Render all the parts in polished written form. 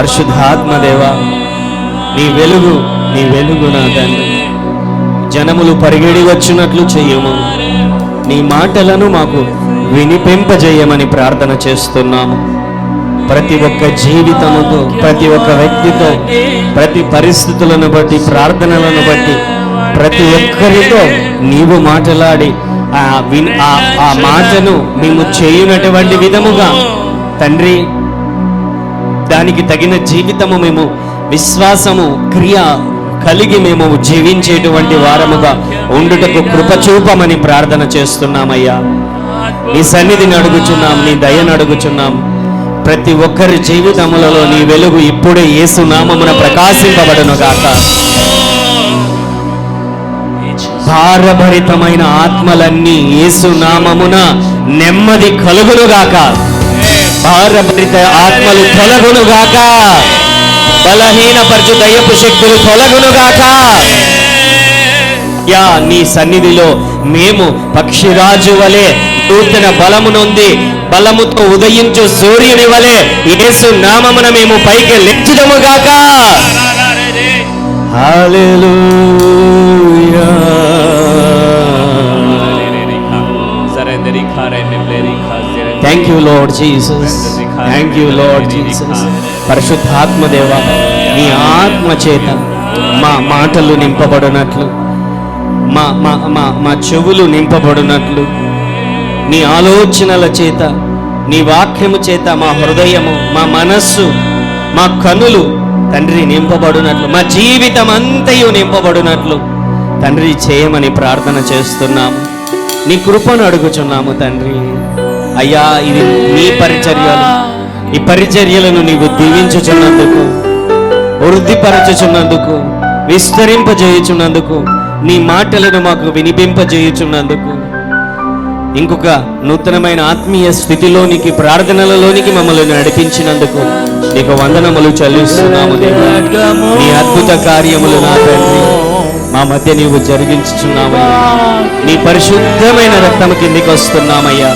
పరిశుద్ధాత్మదేవా, నీ వెలుగు నా తండ్రి జనములు పరిగెడి వచ్చినట్లు చెయ్యము. నీ మాటలను మాకు వినిపింపజేయమని ప్రార్థన చేస్తున్నాము. ప్రతి ఒక్క జీవితముతో, ప్రతి ఒక్క వ్యక్తితో, ప్రతి పరిస్థితులను బట్టి, ప్రార్థనలను బట్టి ప్రతి ఒక్కరితో నీవు మాట్లాడి ఆ మాటను మేము చేయునటువంటి విధముగా తండ్రి, దానికి తగిన జీవితము మేము విశ్వాసము క్రియ కలిగి మేము జీవించేటువంటి వారముగా ఉండుటకు కృప చూపమని ప్రార్థన చేస్తున్నామయ్యా. నీ సన్నిధిని అడుగుచున్నాం, నీ దయను అడుగుచున్నాం. ప్రతి ఒక్కరి జీవితములలో నీ వెలుగు ఇప్పుడే యేసు నామమున ప్రకాశింపబడును గాక. భారభరితమైన ఆత్మలన్నీ యేసు నామమున నెమ్మది కలుగును గాక. భారభరిత ఆత్మలు తొలగును గాక. బలహీనపరచు దయ్యపు శక్తులు తొలగును గాక. యా నీ సన్నిధిలో మేము పక్షిరాజు వలె నూతన బలము నొంది బలముతో ఉదయించు సూర్యుని వలె యేసు నామమున మేము పైకి లెచ్చుదము గాక. Hallelujah. Thank you Lord Jesus, thank you Lord Jesus. పరిశుద్ధాత్మదేవా, నీ ఆత్మ చేత మా మాటలు నింపబడినట్లు, మా చెవులు నింపబడినట్లు, నీ ఆలోచనల చేత, నీ వాక్యము చేత మా హృదయము, మా మనస్సు, మా కనులు తండ్రి నింపబడినట్లు, మా జీవితం అంతయు నింపబడినట్లు తండ్రి చేయమని ప్రార్థన చేస్తున్నాము. నీ కృపను అడుగుచున్నాము తండ్రి. అయ్యా, ఇది నీ పరిచర్యలు. ఈ పరిచర్యలను నీవు దీవించుచున్నందుకు, వృద్ధిపరచుచున్నందుకు, విస్తరింపజేయుచున్నందుకు, నీ మాటలను మాకు వినిపింపజేయుచున్నందుకు, ఇంకొక నూతనమైన ఆత్మీయ స్థితిలోనికి, ప్రార్థనలలోనికి మమ్మల్ని నడిపించినందుకు నీకు వందనములు చెల్లిస్తున్నాము. నీ అద్భుత కార్యములు నా తండ్రి మా మధ్య నీవు జరిగించుచున్నామయ్యా. నీ పరిశుద్ధమైన రక్తము కిందికి వస్తున్నామయ్యా.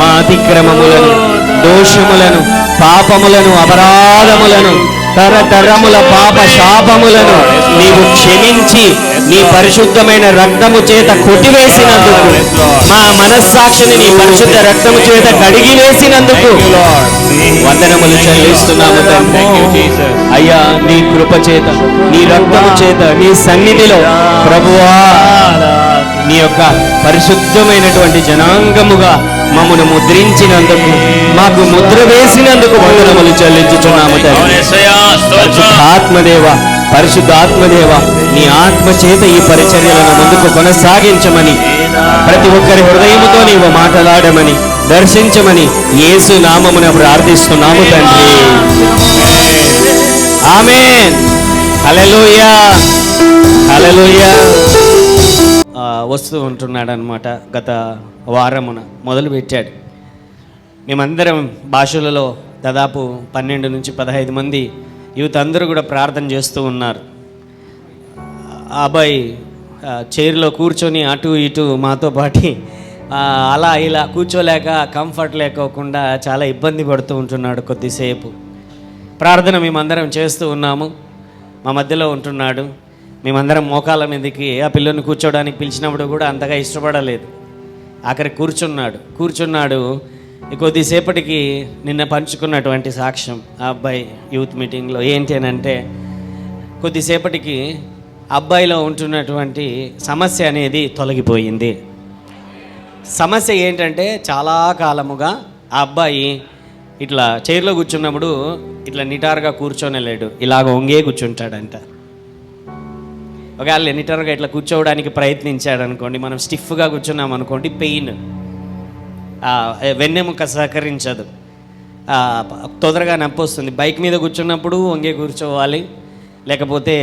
మా అతిక్రమములను, దోషములను, పాపములను, అపరాధములను, తరతరముల పాప శాపములను నీవు క్షమించి నీ పరిశుద్ధమైన రక్తము చేత కొట్టివేసినందుకు, మా మనస్సాక్షిని నీ పరిశుద్ధ రక్తము చేత కడిగి వేసినందుకు వందనములు చెల్లిస్తున్నాము తండ్రి. అయ్యా, నీ కృప చేత, నీ రక్తము చేత, నీ సన్నిధిలో ప్రభువా నీ యొక్క పరిశుద్ధమైనటువంటి జనాంగముగా మమ్మను ముద్రించినందుకు, మాకు ముద్ర వేసినందుకు వందనములు చెల్లించుచున్నాము తండ్రి. పరిశుద్ధాత్మదేవ, పరిశుద్ధాత్మదేవ, నీ ఆత్మ చేత ఈ పరిచర్యలను ముందుకు కొనసాగించమని, ప్రతి ఒక్కరి హృదయముతో నీవు మాట్లాడమని, దర్శించమని యేసు నామమున ప్రార్థిస్తున్నాము తండ్రి. ఆమేన్. హల్లెలూయా, హల్లెలూయా. వస్తూ ఉంటున్నాడు అనమాట. గత వారమున మొదలుపెట్టాడు. మేమందరం భాషలలో దాదాపు 12 నుంచి 15 మంది యూత్ అందరూ కూడా ప్రార్థన చేస్తూ ఉన్నారు. ఆ అబ్బాయి చైర్లో కూర్చొని అటు ఇటు మాతో పాటి అలా ఇలా కూర్చోలేక, కంఫర్ట్ లేకోకుండా చాలా ఇబ్బంది పడుతూ ఉంటున్నాడు. కొద్దిసేపు ప్రార్థన మేమందరం చేస్తూ ఉన్నాము. మా మధ్యలో ఉంటున్నాడు. మేమందరం మోకాళ్ళ మీదకి ఆ పిల్లని కూర్చోడానికి పిలిచినప్పుడు కూడా అంతగా ఇష్టపడలేదు. ఆఖరికి కూర్చున్నాడు. కొద్దిసేపటికి నిన్న పంచుకున్నటువంటి సాక్ష్యం ఆ అబ్బాయి యూత్ మీటింగ్లో ఏంటి అని అంటే, కొద్దిసేపటికి అబ్బాయిలో ఉంటున్నటువంటి సమస్య అనేది తొలగిపోయింది. సమస్య ఏంటంటే, చాలా కాలముగా ఆ అబ్బాయి ఇట్లా చైర్లో కూర్చున్నప్పుడు ఇట్లా నిటారుగా కూర్చోనేలేడు, ఇలాగ వంగే కూర్చుంటాడంట. ఒకవేళ నిటారుగా ఇట్లా కూర్చోవడానికి ప్రయత్నించాడు అనుకోండి, మనం స్టిఫ్గా కూర్చున్నాం అనుకోండి, పెయిన్, వెన్నెముక సహకరించదు, తొందరగా నొప్పి వస్తుంది. బైక్ మీద కూర్చున్నప్పుడు వంగే కూర్చోవాలి, లేకపోతే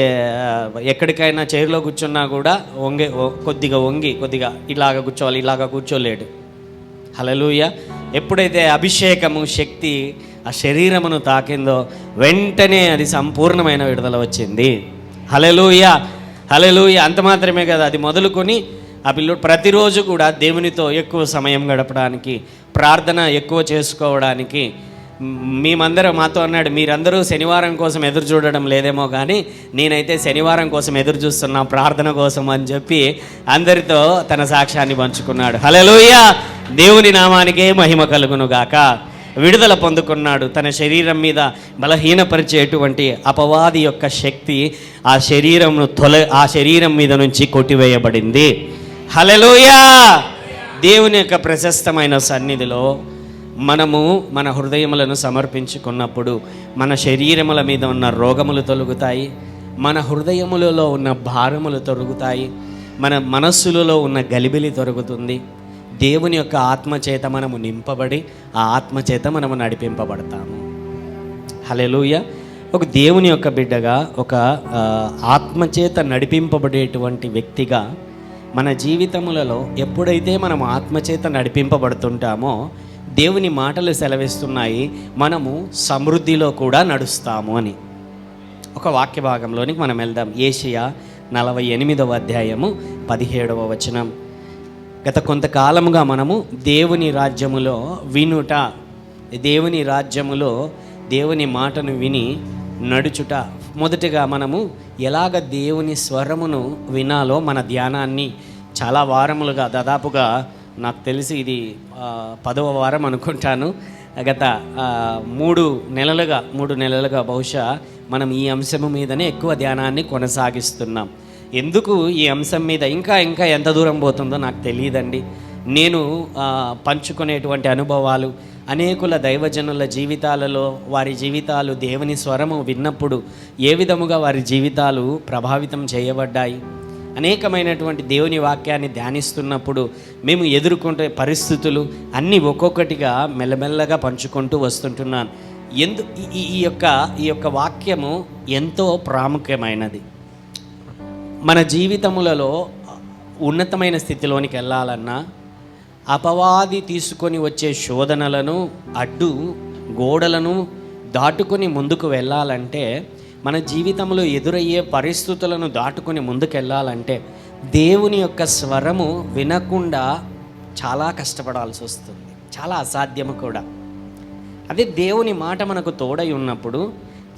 ఎక్కడికైనా చైర్లో కూర్చున్నా కూడా కొద్దిగా ఇలాగ కూర్చోవాలి, ఇలాగ కూర్చోలేడు. హల్లెలూయా. ఎప్పుడైతే అభిషేకము శక్తి ఆ శరీరమును తాకిందో వెంటనే అది సంపూర్ణమైన విడుదల వచ్చింది. హల్లెలూయా, హల్లెలూయా. అంత మాత్రమే కదా, అది మొదలుకొని ఆ పిల్లోడు ప్రతిరోజు కూడా దేవునితో ఎక్కువ సమయం గడపడానికి, ప్రార్థన ఎక్కువ చేసుకోవడానికి మేమందరం మాతో అన్నాడు, మీరందరూ శనివారం కోసం ఎదురు చూడడం లేదేమో కానీ నేనైతే శనివారం కోసం ఎదురు చూస్తున్నా, ప్రార్థన కోసం అని చెప్పి అందరితో తన సాక్ష్యాన్ని పంచుకున్నాడు. హల్లెలూయా, దేవుని నామానికే మహిమ కలుగును గాక. విడుదల పొందుకున్నాడు. తన శరీరం మీద బలహీనపరిచేటువంటి అపవాది యొక్క శక్తి ఆ శరీరం మీద నుంచి కొట్టివేయబడింది. హల్లెలూయా. దేవుని యొక్క ప్రశస్తమైన సన్నిధిలో మనము మన హృదయములను సమర్పించుకున్నప్పుడు మన శరీరముల మీద ఉన్న రోగములు తొలగుతాయి, మన హృదయములలో ఉన్న భారములు తొలగుతాయి, మన మనస్సులలో ఉన్న గలిబిలి తొలగుతుంది. దేవుని యొక్క ఆత్మచేత మనము నింపబడి ఆ ఆత్మచేత మనము నడిపింపబడతాము. హల్లెలూయా. ఒక దేవుని యొక్క బిడ్డగా, ఒక ఆత్మచేత నడిపింపబడేటువంటి వ్యక్తిగా మన జీవితములలో ఎప్పుడైతే మనం ఆత్మచేత నడిపింపబడుతుంటామో దేవుని మాటలు సెలవిస్తున్నాయి, మనము సమృద్ధిలో కూడా నడుస్తాము అని. ఒక వాక్య భాగంలోనికి మనం వెళ్దాం. యెషయా 48వ అధ్యాయము 17వ వచనం. గత కొంతకాలముగా మనము దేవుని రాజ్యములో వినుట, దేవుని రాజ్యములో దేవుని మాటను విని నడుచుట. మొదటిగా మనము ఎలాగ దేవుని స్వరమును వినాలో మన ధ్యానాన్ని చాలా వారములుగా, దాదాపుగా నాకు తెలిసి ఇది 10వ వారం అనుకుంటాను, గత 3 నెలలుగా బహుశా మనం ఈ అంశము మీదనే ఎక్కువ ధ్యానాన్ని కొనసాగిస్తున్నాం. ఎందుకు ఈ అంశం మీద ఇంకా ఎంత దూరం పోతుందో నాకు తెలియదండి. నేను పంచుకునేటువంటి అనుభవాలు, అనేకుల దైవజనుల జీవితాలలో వారి జీవితాలు దేవుని స్వరము విన్నప్పుడు ఏ విధముగా వారి జీవితాలు ప్రభావితం చేయబడ్డాయి, అనేకమైనటువంటి దేవుని వాక్యాన్ని ధ్యానిస్తున్నప్పుడు మేము ఎదుర్కొంటే పరిస్థితులు అన్నీ ఒక్కొక్కటిగా మెల్లమెల్లగా పంచుకుంటూ వస్తుంటున్నాను. ఈ యొక్క వాక్యము ఎంతో ప్రాముఖ్యమైనది. మన జీవితములలో ఉన్నతమైన స్థితిలోనికి వెళ్ళాలన్నా, అపవాది తీసుకొని వచ్చే శోధనలను, అడ్డు గోడలను దాటుకొని ముందుకు వెళ్ళాలంటే, మన జీవితంలో ఎదురయ్యే పరిస్థితులను దాటుకొని ముందుకెళ్ళాలంటే దేవుని యొక్క స్వరము వినకుండా చాలా కష్టపడాల్సి వస్తుంది, చాలా అసాధ్యము కూడా. అదే దేవుని మాట మనకు తోడై ఉన్నప్పుడు,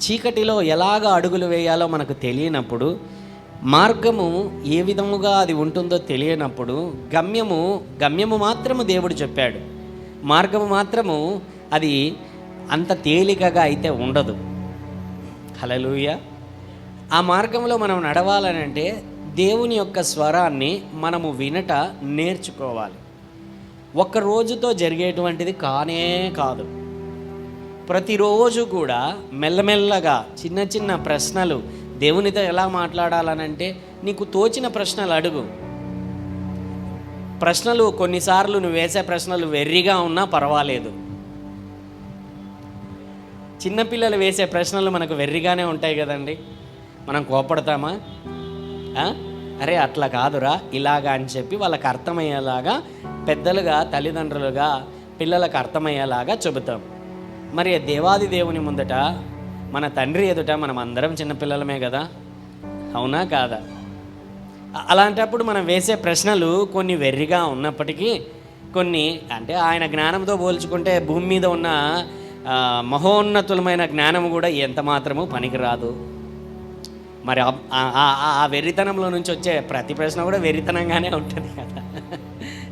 చీకటిలో ఎలాగ అడుగులు వేయాలో మనకు తెలియనప్పుడు, మార్గము ఏ విధముగా అది ఉంటుందో తెలియనప్పుడు, గమ్యము మాత్రము దేవుడు చెప్పాడు, మార్గము మాత్రము అది అంత తేలికగా అయితే ఉండదు. హల్లెలూయా. ఆ మార్గంలో మనం నడవాలనంటే దేవుని యొక్క స్వరాన్ని మనము వినట నేర్చుకోవాలి. ఒక్క రోజుతో జరిగేటువంటిది కానే కాదు. ప్రతిరోజు కూడా మెల్లమెల్లగా చిన్న ప్రశ్నలు, దేవునితో ఎలా మాట్లాడాలనంటే నీకు తోచిన ప్రశ్నలు అడుగు. ప్రశ్నలు కొన్నిసార్లు నువ్వు వేసే ప్రశ్నలు వెర్రిగా ఉన్నా పర్వాలేదు. చిన్నపిల్లలు వేసే ప్రశ్నలు మనకు వెర్రిగానే ఉంటాయి కదండి. మనం కోపడతామా? అరే అట్లా కాదురా, ఇలాగా అని చెప్పి వాళ్ళకి అర్థమయ్యేలాగా పెద్దలుగా, తల్లిదండ్రులుగా పిల్లలకు అర్థమయ్యేలాగా చెబుతాం. మరి దేవాది దేవుని ముందట, మన తండ్రి ఎదుట మనం అందరం చిన్నపిల్లలమే కదా, అవునా కాదా? అలాంటప్పుడు మనం వేసే ప్రశ్నలు కొన్ని వెర్రిగా ఉన్నప్పటికీ, కొన్ని అంటే ఆయన జ్ఞానంతో పోల్చుకుంటే భూమి మీద ఉన్న మహోన్నతులమైన జ్ఞానం కూడా ఎంత మాత్రము పనికిరాదు. మరి ఆ వెర్రితనంలో నుంచి వచ్చే ప్రతి ప్రశ్న కూడా వెర్రితనంగానే ఉంటుంది కదా.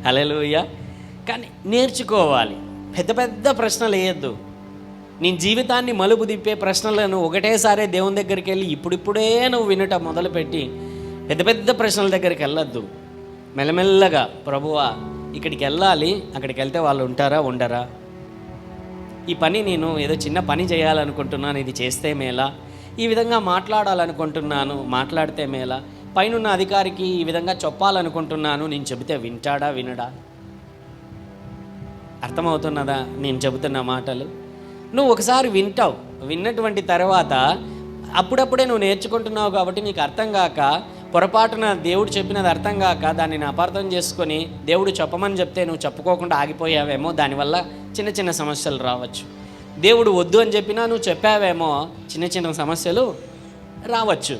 హల్లెలూయా. కానీ నేర్చుకోవాలి. పెద్ద ప్రశ్నలు వేయద్దు. నీ జీవితాన్ని మలుపు తిప్పే ప్రశ్నలను ఒకటేసారి దేవుని దగ్గరికి వెళ్ళి ఇప్పుడిప్పుడే నువ్వు వినట మొదలుపెట్టి పెద్ద ప్రశ్నల దగ్గరికి వెళ్ళొద్దు. మెల్లమెల్లగా, ప్రభువా ఇక్కడికి వెళ్ళాలి, అక్కడికి వెళ్తే వాళ్ళు ఉంటారా ఉండరా, ఈ పని నేను ఏదో చిన్న పని చేయాలనుకుంటున్నాను, ఇది చేస్తే మేలా, ఈ విధంగా మాట్లాడాలనుకుంటున్నాను, మాట్లాడితే మేలా, పైనున్న అధికారికి ఈ విధంగా చెప్పాలనుకుంటున్నాను, నేను చెబితే వింటాడా వినడా? అర్థమవుతున్నదా నేను చెబుతున్న మాటలు? నువ్వు ఒకసారి వింటావు, విన్నటువంటి తర్వాత అప్పుడప్పుడే నువ్వు నేర్చుకుంటున్నావు కాబట్టి నీకు అర్థం కాక, పొరపాటున దేవుడు చెప్పినది అర్థం కాక దాన్ని అపార్థం చేసుకొని దేవుడు చెప్పమని చెప్తే నువ్వు చెప్పుకోకుండా ఆగిపోయావేమో, దానివల్ల చిన్న సమస్యలు రావచ్చు. దేవుడు వద్దు అని చెప్పినా నువ్వు చెప్పావేమో, చిన్న సమస్యలు రావచ్చు.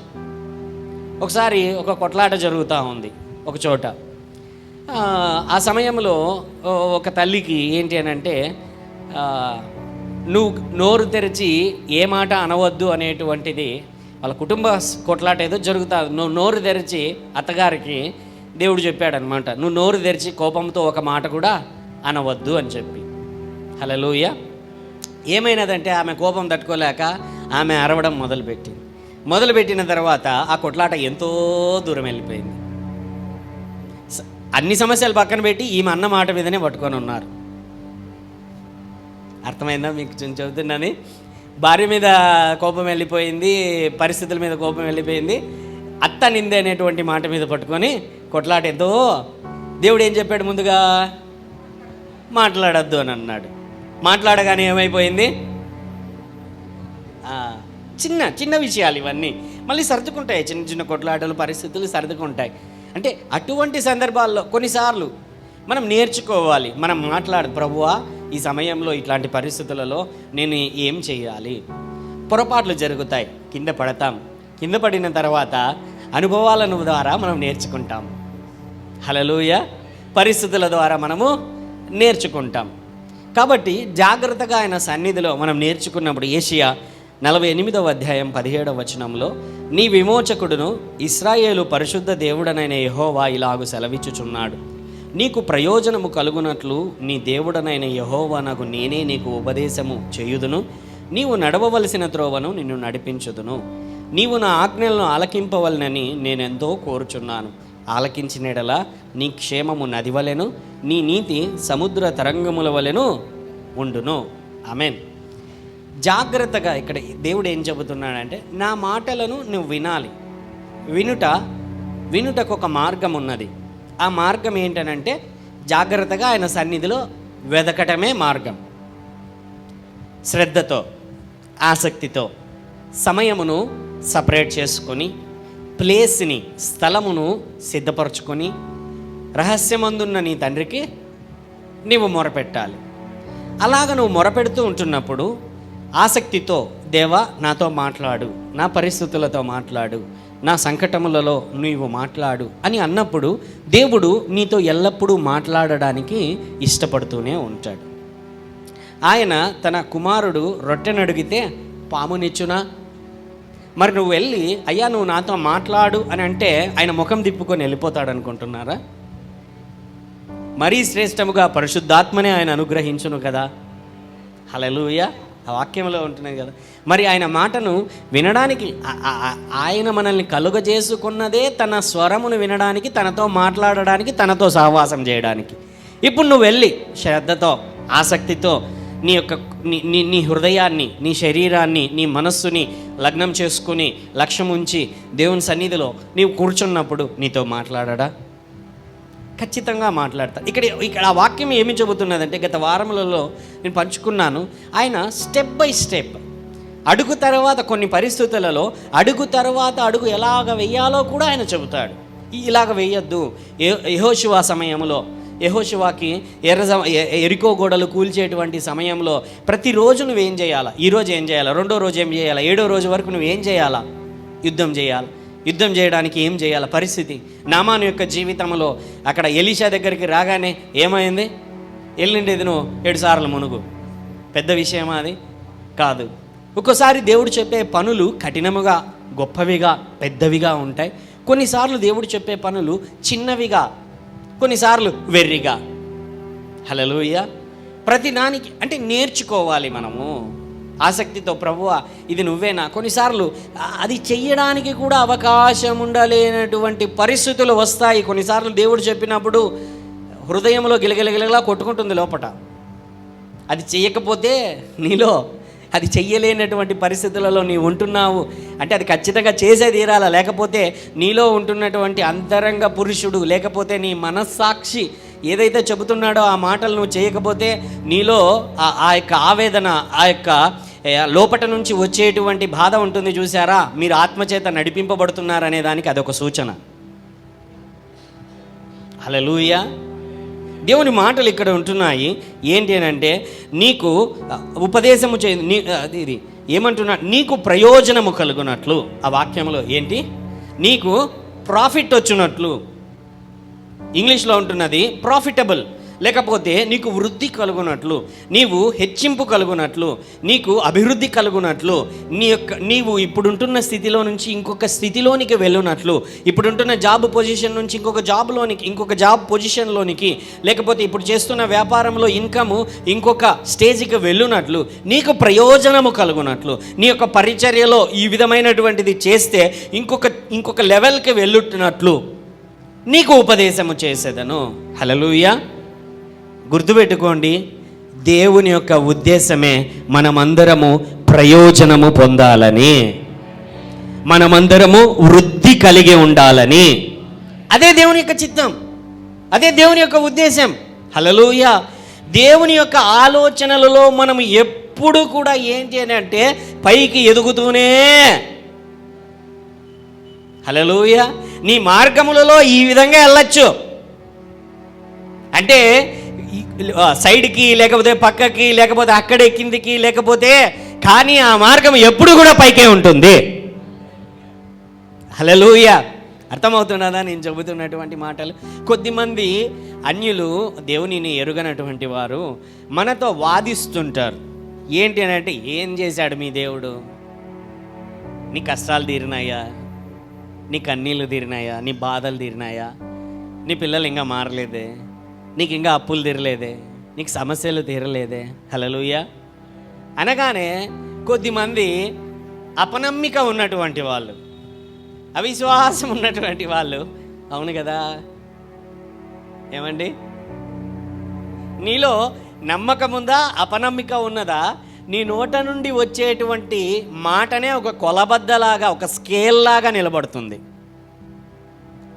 ఒకసారి ఒక కొట్లాట జరుగుతూ ఉంది ఒక చోట. ఆ సమయంలో ఒక తల్లికి ఏంటి అని అంటే నువ్వు నోరు తెరిచి ఏ మాట అనవద్దు అనేటువంటిది వాళ్ళ కుటుంబ కొట్లాట ఏదో జరుగుతుంది. నువ్వు నోరు తెరిచి అత్తగారికి దేవుడు చెప్పాడనమాట, నువ్వు నోరు తెరిచి కోపంతో ఒక మాట కూడా అనవద్దు అని చెప్పి. హల్లెలూయా. ఏమైనదంటే ఆమె కోపం తట్టుకోలేక ఆమె అరవడం మొదలుపెట్టిన తర్వాత ఆ కొట్లాట ఎంతో దూరం వెళ్ళిపోయింది. అన్ని సమస్యలు పక్కన పెట్టి ఈమె అన్న మాట మీదనే పట్టుకొని ఉన్నారు. అర్థమైందా మీకు చెబుతున్నాను? భార్య మీద కోపం వెళ్ళిపోయింది, పరిస్థితుల మీద కోపం వెళ్ళిపోయింది, అత్త నిందే అనేటువంటి మాట మీద పట్టుకొని కొట్లాట ఎంతో. దేవుడు ఏం చెప్పాడు? ముందుగా మాట్లాడద్దు అని అన్నాడు. మాట్లాడగానే ఏమైపోయింది? చిన్న చిన్న విషయాలు ఇవన్నీ మళ్ళీ సర్దుకుంటాయి. చిన్న చిన్న కొట్లాటలు, పరిస్థితులు సర్దుకుంటాయి. అంటే అటువంటి సందర్భాల్లో కొన్నిసార్లు మనం నేర్చుకోవాలి. మనం ప్రభువా ఈ సమయంలో ఇట్లాంటి పరిస్థితులలో నేను ఏం చేయాలి? పొరపాట్లు జరుగుతాయి, కింద పడతాం. కింద పడిన తర్వాత అనుభవాలను ద్వారా మనం నేర్చుకుంటాం. హల్లెలూయా. పరిస్థితుల ద్వారా మనము నేర్చుకుంటాం. కాబట్టి జాగ్రత్తగా ఆయన సన్నిధిలో మనం నేర్చుకున్నప్పుడు యెషయా 48వ అధ్యాయం 17వ వచనంలో, నీ విమోచకుడును ఇశ్రాయేలు పరిశుద్ధ దేవుడనైన యెహోవా ఇలాగు సెలవిచ్చుచున్నాడు, నీకు ప్రయోజనము కలుగునట్లు నీ దేవుడనైన యెహోవానగు నేనే నీకు ఉపదేశము చేయుదును, నీవు నడవవలసిన త్రోవను నిన్ను నడిపించుదును, నీవు నా ఆజ్ఞలను ఆలకింపవలనని నేనెంతో కోరుచున్నాను, ఆలకించినెడల నీ క్షేమము నదివలెను, నీ నీతి సముద్ర తరంగముల వలెను ఉండును. ఆమేన్. జాగ్రత్తగా ఇక్కడ దేవుడు ఏం చెబుతున్నాడంటే, నా మాటలను నువ్వు వినాలి. వినుటకు ఒక మార్గం ఉన్నది. ఆ మార్గం ఏంటనంటే జాగ్రత్తగా ఆయన సన్నిధిలో వెదకటమే మార్గం. శ్రద్ధతో, ఆసక్తితో సమయమును సపరేట్ చేసుకొని, ప్లేస్ని, స్థలమును సిద్ధపరచుకొని, రహస్యమందున్న నీ తండ్రికి నీవు మొరపెట్టాలి. అలాగ నువ్వు మొరపెడుతూ ఉంటున్నప్పుడు ఆసక్తితో, దేవా నాతో మాట్లాడు, నా పరిస్థితులతో మాట్లాడు, నా సంకటములలో నీవు మాట్లాడు అని అన్నప్పుడు దేవుడు నీతో ఎల్లప్పుడూ మాట్లాడడానికి ఇష్టపడుతూనే ఉంటాడు. ఆయన తన కుమారుడు రొట్టెనడిగితే పామునిచ్చునా? మరి నువ్వు వెళ్ళి అయ్యా నువ్వు నాతో మాట్లాడు అని అంటే ఆయన ముఖం తిప్పుకొని వెళ్ళిపోతాడు అనుకుంటున్నారా? మరీ శ్రేష్టముగా పరిశుద్ధాత్మనే ఆయన అనుగ్రహించును కదా. హల్లెలూయా. ఆ వాక్యంలో ఉంటున్నది కదా. మరి ఆయన మాటను వినడానికి ఆయన మనల్ని కలుగజేసుకున్నదే తన స్వరమును వినడానికి, తనతో మాట్లాడడానికి, తనతో సహవాసం చేయడానికి. ఇప్పుడు నువ్వు వెళ్ళి శ్రద్ధతో, ఆసక్తితో నీ యొక్క నీ హృదయాన్ని, నీ శరీరాన్ని, నీ మనస్సుని లగ్నం చేసుకుని లక్ష్యం ఉంచి దేవుని సన్నిధిలో నీవు కూర్చున్నప్పుడు నీతో మాట్లాడడా? ఖచ్చితంగా మాట్లాడతా. ఇక్కడ ఆ వాక్యం ఏమి చెబుతున్నదంటే, గత వారములలో నేను పంచుకున్నాను, ఆయన స్టెప్ బై స్టెప్ అడుగు తర్వాత కొన్ని పరిస్థితులలో అడుగు తర్వాత అడుగు ఎలాగ వెయ్యాలో కూడా ఆయన చెబుతాడు. ఇలాగ వెయ్యొద్దు. యెహోషువ సమయంలో, యెహోషువాకి ఎరికో గోడలు కూల్చేటువంటి సమయంలో ప్రతిరోజు నువ్వేం చేయాలా? ఈరోజు ఏం చేయాలా? రెండో రోజు ఏం చేయాలా? 7వ రోజు వరకు నువ్వేం చేయాలా? యుద్ధం చేయాలి. యుద్ధం చేయడానికి ఏం చేయాలి? పరిస్థితి. నామాను యొక్క జీవితంలో అక్కడ ఎలీషా దగ్గరికి రాగానే ఏమైంది? వెళ్ళిండేది నువ్వు 7 సార్లు మునుగు. పెద్ద విషయమా అది? కాదు. ఒక్కోసారి దేవుడు చెప్పే పనులు కఠినముగా, గొప్పవిగా, పెద్దవిగా ఉంటాయి. కొన్నిసార్లు దేవుడు చెప్పే పనులు చిన్నవిగా, కొన్నిసార్లు వెర్రిగా. హల్లెలూయా. ప్రతిదానికి అంటే నేర్చుకోవాలి మనము ఆసక్తితో. ప్రభువా ఇది నువ్వేనా? కొన్నిసార్లు అది చెయ్యడానికి కూడా అవకాశం ఉండలేనటువంటి పరిస్థితులు వస్తాయి. కొన్నిసార్లు దేవుడు చెప్పినప్పుడు హృదయంలో గిలగిలగిలలా కొట్టుకుంటుంది లోపట. అది చెయ్యకపోతే నీలో అది చెయ్యలేనటువంటి పరిస్థితులలో నీవు ఉంటున్నావు అంటే అది ఖచ్చితంగా చేసే తీరాలా. లేకపోతే నీలో ఉంటున్నటువంటి అంతరంగ పురుషుడు, లేకపోతే నీ మనస్సాక్షి ఏదైతే చెబుతున్నాడో ఆ మాటలు నువ్వు చేయకపోతే నీలో ఆ యొక్క ఆవేదన, ఆ యొక్క లోపట నుంచి వచ్చేటువంటి బాధ ఉంటుంది. చూసారా? మీరు ఆత్మచేత నడిపింపబడుతున్నారనే దానికి అదొక సూచన. హల్లెలూయా. దేవుని మాటలు ఇక్కడ ఉంటున్నాయి. ఏంటి అని అంటే, నీకు ఉపదేశము ఇది ఏమంటున్నా, నీకు ప్రయోజనము కలుగునట్లు. ఆ వాక్యంలో ఏంటి? నీకు ప్రాఫిట్ వచ్చినట్లు. ఇంగ్లీష్లో ఉంటున్నది ప్రాఫిటబుల్. లేకపోతే నీకు వృద్ధి కలుగునట్లు, నీవు హెచ్చింపు కలుగునట్లు, నీకు అభివృద్ధి కలుగునట్లు, నీవు ఇప్పుడుంటున్న స్థితిలో నుంచి ఇంకొక స్థితిలోనికి వెళ్ళునట్లు, ఇప్పుడుంటున్న జాబ్ పొజిషన్ నుంచి ఇంకొక జాబ్ పొజిషన్లోనికి, లేకపోతే ఇప్పుడు చేస్తున్న వ్యాపారంలో ఇన్కమ్ ఇంకొక స్టేజ్కి వెళ్ళునట్లు, నీకు ప్రయోజనము కలుగునట్లు, నీ యొక్క పరిచర్యలో ఈ విధమైనటువంటిది చేస్తే ఇంకొక లెవెల్కి వెళ్ళుతున్నట్లు నీకు ఉపదేశము చేసేదను. హల్లెలూయా. గుర్తుపెట్టుకోండి, దేవుని యొక్క ఉద్దేశమే మనమందరము ప్రయోజనము పొందాలని, మనమందరము వృద్ధి కలిగి ఉండాలని. అదే దేవుని యొక్క చిత్తం, అదే దేవుని యొక్క ఉద్దేశం. హల్లెలూయా. దేవుని యొక్క ఆలోచనలలో మనం ఎప్పుడు కూడా ఏంటి అని అంటే పైకి ఎదుగుతూనే. హల్లెలూయా. నీ మార్గములలో ఈ విధంగా వెళ్ళచ్చు అంటే సైడ్కి, లేకపోతే పక్కకి, లేకపోతే అక్కడే కిందికి, లేకపోతే, కానీ ఆ మార్గం ఎప్పుడు కూడా పైకే ఉంటుంది. హల్లెలూయా. అర్థమవుతున్నదా నేను చెబుతున్నటువంటి మాటలు? కొద్దిమంది అన్యులు, దేవునిని ఎరుగనటువంటి వారు మనతో వాదిస్తుంటారు. ఏంటి అని అంటే, ఏం చేశాడు మీ దేవుడు? నీ కష్టాలు తీరినాయా? నీ కన్నీళ్ళు తీరినాయా? నీ బాధలు తీరినాయా? నీ పిల్లలు ఇంకా మారలేదే? నీకు ఇంకా అప్పులు తీరలేదే? నీకు సమస్యలు తీరలేదే? హల్లెలూయా. అనగానే కొద్దిమంది అపనమ్మిక ఉన్నటువంటి వాళ్ళు, అవిశ్వాసం ఉన్నటువంటి వాళ్ళు, అవును కదా, ఏమండి, నీలో నమ్మకం ఉందా, అపనమ్మిక ఉన్నదా? నీ నోట నుండి వచ్చేటువంటి మాటనే ఒక కొలబద్దలాగా, ఒక స్కేల్ లాగా నిలబడుతుంది.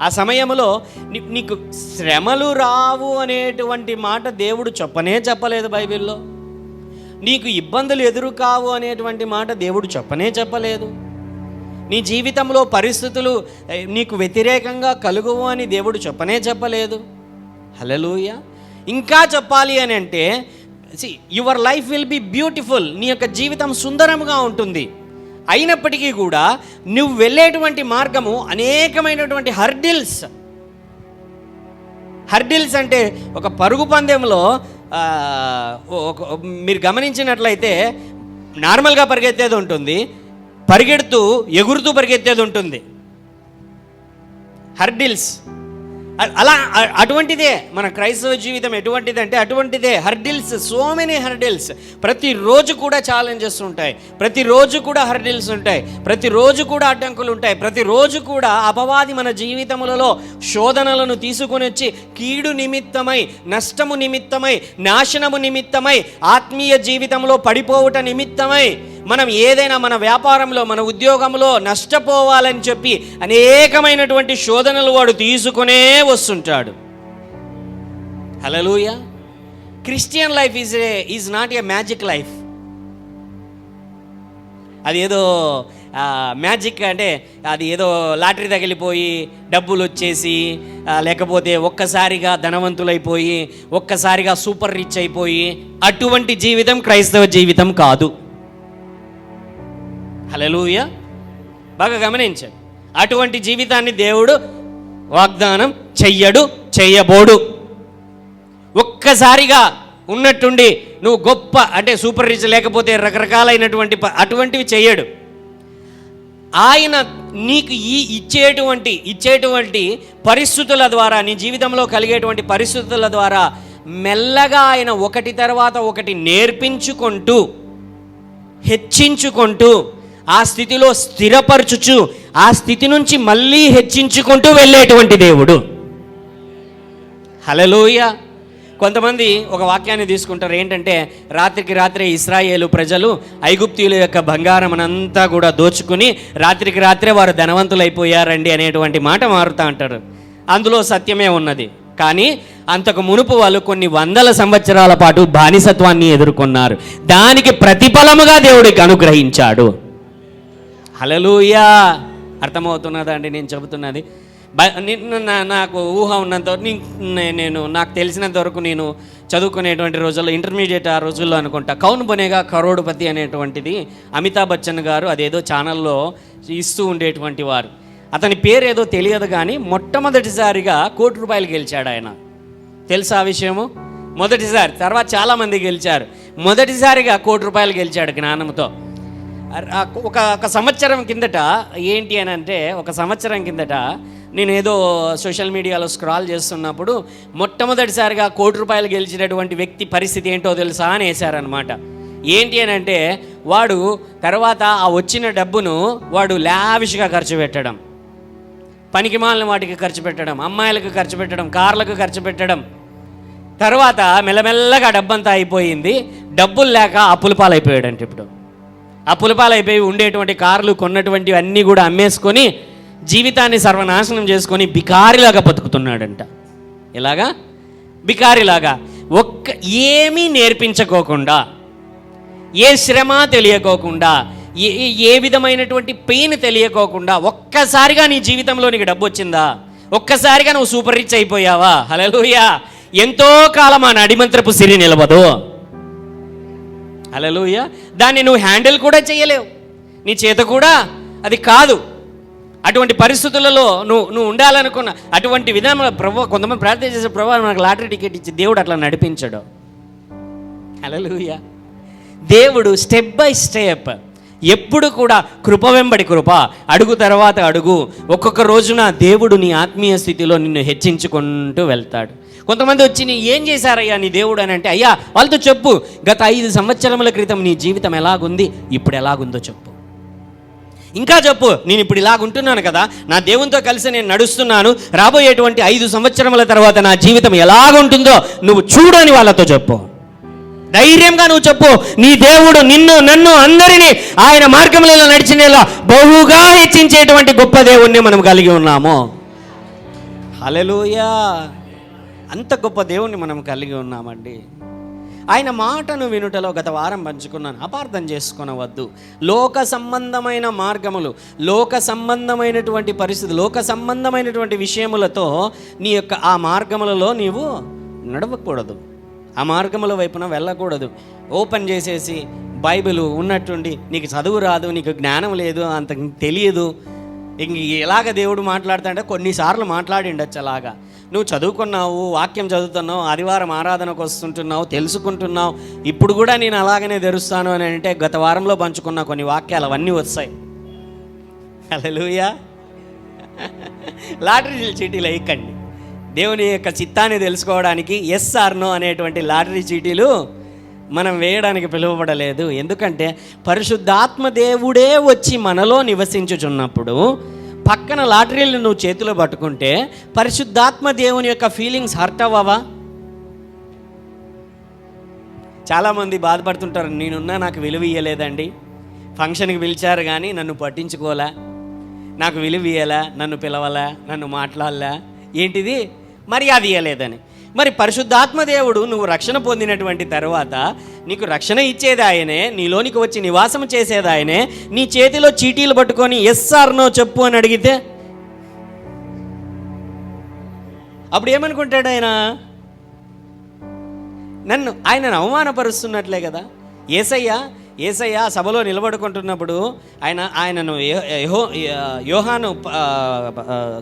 ఆ సమయంలో నీకు శ్రమలు రావు అనేటువంటి మాట దేవుడు చెప్పలేదు బైబిల్లో. నీకు ఇబ్బందులు ఎదురు కావు అనేటువంటి మాట దేవుడు చెప్పలేదు. నీ జీవితంలో పరిస్థితులు నీకు వ్యతిరేకంగా కలుగువు అని దేవుడు చెప్పలేదు. హల్లెలూయా. ఇంకా చెప్పాలి అని అంటే, your life will be beautiful. నీ యొక్క జీవితం సుందరంగా ఉంటుంది. అయినప్పటికీ కూడా నువ్వు వెళ్ళేటువంటి మార్గము అనేకమైనటువంటి హర్డిల్స్ అంటే ఒక పరుగు పందెంలో మీరు గమనించినట్లయితే నార్మల్గా పరిగెత్తేది ఉంటుంది, ఎగురుతూ పరిగెత్తేది ఉంటుంది. హర్డిల్స్ అలా, అటువంటిదే మన క్రైస్తవ జీవితం. ఎటువంటిది అంటే అటువంటిదే. Hurdles, so many hurdles. ప్రతిరోజు కూడా ఛాలెంజెస్ ఉంటాయి, ప్రతిరోజు కూడా హర్డిల్స్ ఉంటాయి, ప్రతిరోజు కూడా అడ్డంకులు ఉంటాయి, ప్రతిరోజు కూడా అపవాది మన జీవితములలో శోధనలను తీసుకొని వచ్చి కీడు నిమిత్తమై, నష్టము నిమిత్తమై, నాశనము నిమిత్తమై, ఆత్మీయ జీవితంలో పడిపోవుట నిమిత్తమై, మనం ఏదైనా మన వ్యాపారంలో, మన ఉద్యోగంలో నష్టపోవాలని చెప్పి అనేకమైనటువంటి శోధనలు వాడు తీసుకునే వస్తుంటాడు. Hallelujah. Christian life is not a magic life. అది ఏదో మ్యాజిక్ అంటే అది ఏదో లాటరీ తగిలిపోయి డబ్బులు వచ్చేసి, లేకపోతే ఒక్కసారిగా ధనవంతులైపోయి, ఒక్కసారిగా సూపర్ రిచ్ అయిపోయి, అటువంటి జీవితం క్రైస్తవ జీవితం కాదు. హల్లెలూయా. బాగా గమనించండి, అటువంటి జీవితాన్ని దేవుడు వాగ్దానం చెయ్యబోడు. ఒక్కసారిగా ఉన్నట్టుండి నువ్వు గొప్ప అంటే సూపర్ రిచ్, లేకపోతే రకరకాలైనటువంటి అటువంటివి చెయ్యడు. ఆయన నీకు ఇచ్చేటువంటి పరిస్థితుల ద్వారా, నీ జీవితంలో కలిగేటువంటి పరిస్థితుల ద్వారా మెల్లగా ఆయన ఒకటి తర్వాత ఒకటి నేర్పించుకుంటూ, హెచ్చించుకుంటూ, ఆ స్థితిలో స్థిరపరచుచు, ఆ స్థితి నుంచి మళ్ళీ హెచ్చించుకుంటూ వెళ్ళేటువంటి దేవుడు. హల్లెలూయా. కొంతమంది ఒక వాక్యాన్ని తీసుకుంటారు, ఏంటంటే రాత్రికి రాత్రే ఇశ్రాయేలు ప్రజలు ఐగుప్తీయుల యొక్క బంగారమునంతా కూడా దోచుకుని రాత్రికి రాత్రే వారు ధనవంతులైపోయారండి అనేటువంటి మాట మారుతూ అంటారు. అందులో సత్యమే ఉన్నది. కానీ అంతకు మునుపు వాళ్ళు కొన్ని వందల సంవత్సరాల పాటు బానిసత్వాన్ని ఎదుర్కొన్నారు. దానికి ప్రతిఫలముగా దేవుడికి అనుగ్రహించాడు. హల్లెలూయా. అర్థమవుతున్నదా అండి నేను చెబుతున్నది? నాకు ఊహ ఉన్నంత నాకు తెలిసినంత వరకు నేను చదువుకునేటువంటి రోజుల్లో, ఇంటర్మీడియట్ ఆ రోజుల్లో అనుకుంటా, కౌన్ బనేగా కరోడుపతి అనేటువంటిది అమితాబ్ బచ్చన్ గారు అదేదో ఛానల్లో ఇస్తూ ఉండేటువంటి వారు. అతని పేరు ఏదో తెలియదు కానీ మొట్టమొదటిసారిగా ₹1 కోటి గెలిచాడు ఆయన. తెలుసా ఆ విషయము? మొదటిసారి. తర్వాత చాలామంది గెలిచారు. మొదటిసారిగా ₹1,00,00,000 గెలిచాడు జ్ఞానంతో. ఒక సంవత్సరం కిందట ఏంటి అని అంటే, ఒక సంవత్సరం కిందట నేను ఏదో సోషల్ మీడియాలో స్క్రాల్ చేస్తున్నప్పుడు మొట్టమొదటిసారిగా ₹1,00,00,000 గెలిచినటువంటి వ్యక్తి పరిస్థితి ఏంటో తెలుసా అని వేశారనమాట. ఏంటి అని అంటే, వాడు తర్వాత ఆ వచ్చిన డబ్బును వాడు లావిష్గా ఖర్చు పెట్టడం, పనికిమాలిన వాటికి ఖర్చు పెట్టడం, అమ్మాయిలకు ఖర్చు పెట్టడం, కార్లకు ఖర్చు పెట్టడం. తర్వాత మెల్లమెల్లగా డబ్బంతా అయిపోయింది. డబ్బులు లేక అప్పుల పాలైపోయాడంట. ఇప్పుడు అప్పుల పాలైపోయి ఉండేటువంటి కార్లు కొన్నటువంటివి అన్నీ కూడా అమ్మేసుకొని జీవితాన్ని సర్వనాశనం చేసుకొని బికారిలాగా బతుకుతున్నాడంట. ఎలాగా? బికారిలాగా. ఏమీ నేర్పించకోకుండా, ఏ శ్రమ తెలియకోకుండా, ఏ విధమైనటువంటి పెయిన్ తెలియకోకుండా ఒక్కసారిగా నీ జీవితంలో నీకు డబ్బు వచ్చిందా? ఒక్కసారిగా నువ్వు సూపర్ రిచ్ అయిపోయావా? హల్లెలూయా. ఎంతో కాలం ఆ నడిమంత్రపు సిరి నిలవదు. హల్లెలూయా. దాన్ని నువ్వు హ్యాండిల్ కూడా చేయలేవు, నీ చేత కూడా అది కాదు. అటువంటి పరిస్థితులలో నువ్వు ఉండాలనుకున్న అటువంటి విధానంలో ప్రభు, కొంతమంది ప్రార్థన చేసే ప్రభు మనకు లాటరీ టికెట్ ఇచ్చి దేవుడు అట్లా నడిపించడు. హల్లెలూయా. దేవుడు స్టెప్ బై స్టెప్ ఎప్పుడు కూడా కృప వెంబడి కృప, అడుగు తర్వాత అడుగు, ఒక్కొక్క రోజున దేవుడు నీ ఆత్మీయ స్థితిలో నిన్ను హెచ్చించుకుంటూ వెళ్తాడు. కొంతమంది వచ్చి నీ ఏం చేశారయ్యా నీ దేవుడు అని అంటే, అయ్యా వాళ్ళతో చెప్పు, గత 5 సంవత్సరముల క్రితం నీ జీవితం ఎలాగుంది, ఇప్పుడు ఎలాగుందో చెప్పు. ఇంకా చెప్పు, నేను ఇప్పుడు ఇలాగుంటున్నాను కదా, నా దేవునితో కలిసి నేను నడుస్తున్నాను, రాబోయేటువంటి 5 సంవత్సరముల తర్వాత నా జీవితం ఎలాగుంటుందో నువ్వు చూడు అని వాళ్ళతో చెప్పు. ధైర్యంగా నువ్వు చెప్పు. నీ దేవుడు నిన్ను, నన్ను, అందరినీ ఆయన మార్గంలో నడిచినేలా బహుగా హెచ్చించేటువంటి గొప్ప దేవుణ్ణి మనం కలిగి ఉన్నాము. హల్లెలూయా. అంత గొప్ప దేవుణ్ణి మనం కలిగి ఉన్నామండి. ఆయన మాటను వినుటలో గత వారం పంచుకున్నాను. అపార్థం చేసుకొనవద్దు. లోక సంబంధమైన మార్గములు, లోక సంబంధమైనటువంటి పరిస్థితులు, లోక సంబంధమైనటువంటి విషయములతో నీ యొక్క ఆ మార్గములలో నీవు నడవకూడదు, ఆ మార్గముల వైపున వెళ్ళకూడదు. ఓపెన్ చేసేసి బైబిల్ ఉన్నట్టుండి నీకు చదువు రాదు, నీకు జ్ఞానం లేదు, అంత తెలియదు, ఇంక ఎలాగ దేవుడు మాట్లాడుతాడంటే కొన్నిసార్లు మాట్లాడిండొచ్చు. అలాగా నువ్వు చదువుకున్నావు, వాక్యం చదువుతున్నావు, ఆదివారం ఆరాధనకు వస్తుంటున్నావు, తెలుసుకుంటున్నావు, ఇప్పుడు కూడా నేను అలాగనే తెరుస్తాను అని అంటే గత వారంలో పంచుకున్న కొన్ని వాక్యాలు అవన్నీ వస్తాయి. హల్లెలూయా. లాటరీ చీటీలు వేయకండి. దేవుని యొక్క చిత్తాన్ని తెలుసుకోవడానికి ఎస్ ఆర్ నో అనేటువంటి లాటరీ చీటీలు మనం వేయడానికి పిలువబడలేదు. ఎందుకంటే పరిశుద్ధాత్మ దేవుడే వచ్చి మనలో నివసించుచున్నప్పుడు పక్కన లాటరీలు నువ్వు చేతిలో పట్టుకుంటే పరిశుద్ధాత్మ దేవుని యొక్క ఫీలింగ్స్ హర్ట్ అవ్వవా? చాలామంది బాధపడుతుంటారు, నేనున్నా నాకు విలువ ఇయ్యలేదండి, ఫంక్షన్కి పిలిచారు కానీ నన్ను పట్టించుకోలే, నాకు విలువ ఇయ్యలే, నన్ను పిలవలే, నన్ను మాట్లాడలే, ఏంటిది మర్యాద ఇయ్యలేదని. మరి పరిశుద్ధాత్మ దేవుడు నువ్వు రక్షణ పొందినటువంటి తర్వాత నీకు రక్షణ ఇచ్చేది ఆయనే, నీలోనికి వచ్చి నివాసం చేసేది ఆయనే. నీ చేతిలో చీటీలు పట్టుకొని ఎస్ ఆర్ నో చెప్పు అని అడిగితే అప్పుడు ఏమనుకుంటాడు ఆయన? ఆయనను అవమానపరుస్తున్నట్లే కదా. యేసయ్య సభలో నిలబడుకుంటున్నప్పుడు ఆయనను యోహాను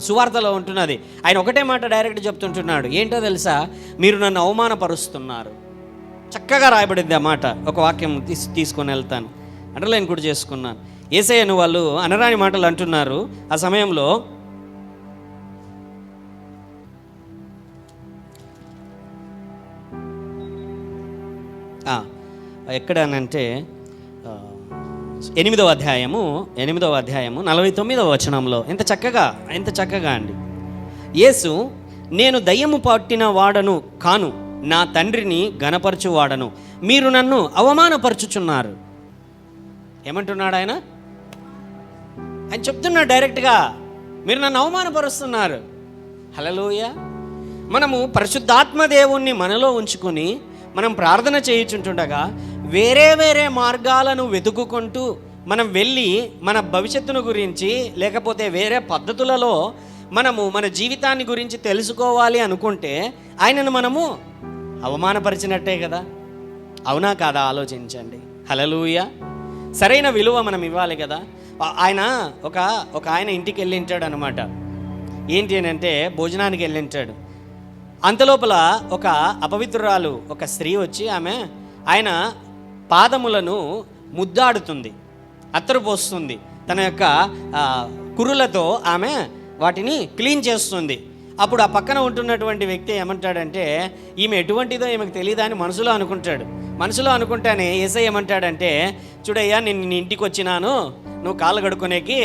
సువార్తలో ఉంటున్నది, ఆయన ఒకటే మాట డైరెక్ట్ చెప్తుంటున్నాడు. ఏంటో తెలుసా? మీరు నన్ను అవమానపరుస్తున్నారు. చక్కగా రాయబడింది ఆ మాట. ఒక వాక్యం తీసుకొని వెళ్తాను, అండర్లైన్ కూడా చేసుకున్నాను. యేసయ్యను వాళ్ళు అనరాని మాటలు అంటున్నారు. ఆ సమయంలో ఎక్కడనంటే 8వ అధ్యాయము 49వ వచనంలో ఎంత చక్కగా అండి. యేసు, నేను దయ్యము పట్టిన వాడను కాను, నా తండ్రిని గణపరచువాడను, మీరు నన్ను అవమానపరచుచున్నారు. ఏమంటున్నాడు ఆయన? చెప్తున్నాడు డైరెక్ట్గా, మీరు నన్ను అవమానపరుస్తున్నారు. హల్లెలూయా. మనము పరిశుద్ధాత్మ దేవుణ్ణి మనలో ఉంచుకొని మనం ప్రార్థన చేయుచుంటుండగా వేరే మార్గాలను వెతుక్కుంటూ మనం వెళ్ళి మన భవిష్యత్తును గురించి లేకపోతే వేరే పద్ధతులలో మనము మన జీవితాన్ని గురించి తెలుసుకోవాలి అనుకుంటే ఆయనను మనము అవమానపరిచినట్టే కదా. అవునా కాదా? ఆలోచించండి. హల్లెలూయా. సరైన విలువ మనం ఇవ్వాలి కదా. ఆయన ఒక ఆయన ఇంటికి వెళ్ళింటాడు అనమాట. ఏంటి అని అంటే భోజనానికి వెళ్ళింటాడు. అంతలోపల ఒక అపవిత్రురాలు, ఒక స్త్రీ వచ్చి ఆయన పాదములను ముద్దాడుతుంది, అత్తరు పోస్తుంది, తన యొక్క కురులతో ఆమె వాటిని క్లీన్ చేస్తుంది. అప్పుడు ఆ పక్కన ఉంటున్నటువంటి వ్యక్తి ఏమంటాడంటే, ఈమె ఎటువంటిదో ఈమెకు తెలియదా అని మనసులో అనుకుంటాడు. మనసులో అనుకుంటానే యేసయ్య ఏమంటాడంటే, చూడయ్యా, నేను నీ ఇంటికి వచ్చినాను, నువ్వు కాళ్ళు కడుక్కునేకి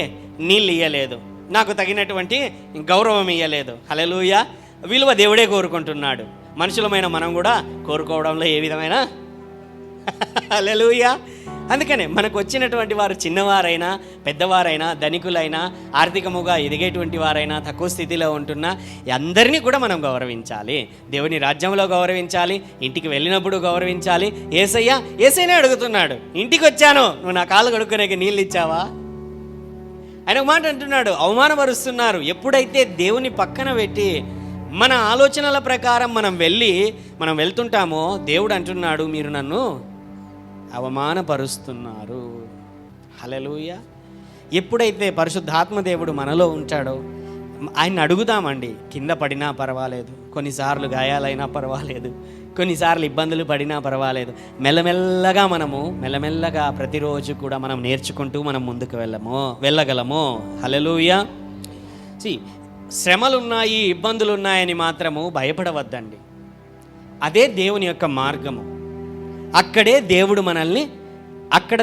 నీళ్ళు ఇయ్యలేదు, నాకు తగినటువంటి గౌరవం ఇయ్యలేదు. హల్లెలూయా. విలువ దేవుడే కోరుకుంటున్నాడు. మనుషులమైన మనం కూడా కోరుకోవడంలో ఏ విధమైన హల్లెలూయా. అందుకనే మనకు వచ్చినటువంటి వారు చిన్నవారైనా పెద్దవారైనా ధనికులైనా ఆర్థికముగా ఎదిగేటువంటి వారైనా తక్కువ స్థితిలో ఉంటున్న అందరినీ కూడా మనం గౌరవించాలి. దేవుని రాజ్యంలో గౌరవించాలి, ఇంటికి వెళ్ళినప్పుడు గౌరవించాలి. యేసయ్యనే అడుగుతున్నాడు, ఇంటికి వచ్చాను, నువ్వు నా కాళ్ళు కడుక్కునేకి నీళ్ళు ఇచ్చావా? ఆయన ఒక మాట అంటున్నాడు, అవమానపరుస్తున్నారు. ఎప్పుడైతే దేవుని పక్కన పెట్టి మన ఆలోచనల ప్రకారం మనం వెళ్తుంటామో దేవుడు అంటున్నాడు, మీరు నన్ను అవమానపరుస్తున్నారు. హల్లెలూయా. ఎప్పుడైతే పరిశుద్ధాత్మ దేవుడు మనలో ఉంటాడో ఆయన అడుగుదామండి. కింద పడినా పర్వాలేదు, కొన్నిసార్లు గాయాలైనా పర్వాలేదు, కొన్నిసార్లు ఇబ్బందులు పడినా పర్వాలేదు, మెల్లమెల్లగా ప్రతిరోజు కూడా మనం నేర్చుకుంటూ మనం ముందుకు వెళ్ళగలము. హల్లెలూయా. శ్రమలున్నాయి, ఇబ్బందులు ఉన్నాయని మాత్రము భయపడవద్దండి. అదే దేవుని యొక్క మార్గము. అక్కడ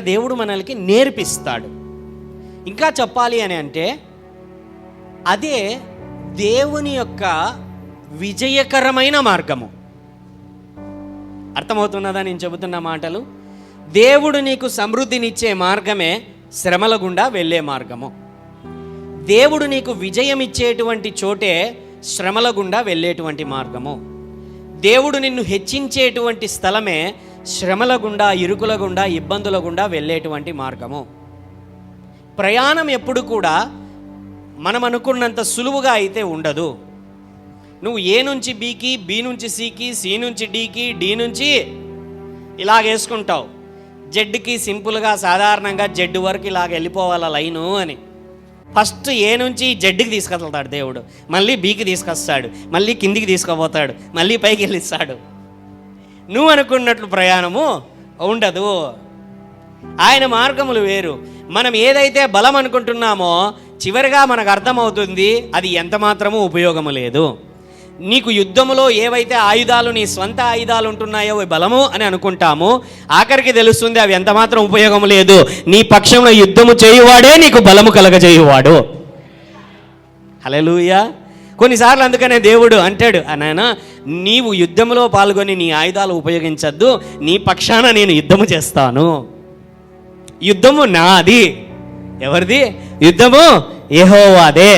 దేవుడు మనల్ని నేర్పిస్తాడు. ఇంకా చెప్పాలి అని అంటే అదే దేవుని యొక్క విజయకరమైన మార్గము. అర్థమవుతున్నదా నేను చెబుతున్న మాటలు? దేవుడు నీకు సమృద్ధినిచ్చే మార్గమే శ్రమల గుండా వెళ్ళే మార్గము. దేవుడు నీకు విజయం ఇచ్చేటువంటి చోటే శ్రమల గుండా వెళ్ళేటువంటి మార్గము. దేవుడు నిన్ను హెచ్చించేటువంటి స్థలమే శ్రమల గుండా, ఇరుకుల గుండా, ఇబ్బందుల గుండా వెళ్ళేటువంటి మార్గము. ప్రయాణం ఎప్పుడు కూడా మనం అనుకున్నంత సులువుగా అయితే ఉండదు. నువ్వు ఏ నుంచి బీకి, బి నుంచి సికి, సి నుంచి డీకి, డి నుంచి ఇలాగేసుకుంటావు. జెడ్కి సింపుల్గా సాధారణంగా జెడ్ వరకు ఇలాగ వెళ్ళిపోవాల లైను అని. ఫస్ట్ ఏ నుంచి జెడ్కి తీసుకెళ్తాడు దేవుడు, మళ్ళీ బీకి తీసుకొస్తాడు, మళ్ళీ కిందికి తీసుకుపోతాడు, మళ్ళీ పైకి వెళ్ళిస్తాడు. నువ్వు అనుకున్నట్లు ప్రయాణము ఉండదు. ఆయన మార్గములు వేరు. మనం ఏదైతే బలం అనుకుంటున్నామో చివరిగా మనకు అర్థమవుతుంది అది ఎంత మాత్రమూ ఉపయోగము లేదు. నీకు యుద్ధములో ఏవైతే ఆయుధాలు, నీ స్వంత ఆయుధాలు ఉంటున్నాయో అవి బలము అని అనుకుంటాము, ఆఖరికి తెలుస్తుంది అవి ఎంత మాత్రం ఉపయోగం లేదు. నీ పక్షంలో యుద్ధము చేయువాడే నీకు బలము కలగజేయువాడు. హల్లెలూయా. కొన్నిసార్లు అందుకనే దేవుడు అంటాడు, నాయన నీవు యుద్ధంలో పాల్గొని నీ ఆయుధాలు ఉపయోగించద్దు, నీ పక్షాన నేను యుద్ధము చేస్తాను. యుద్ధము నాది. ఎవరిది? యుద్ధము యెహోవాదే.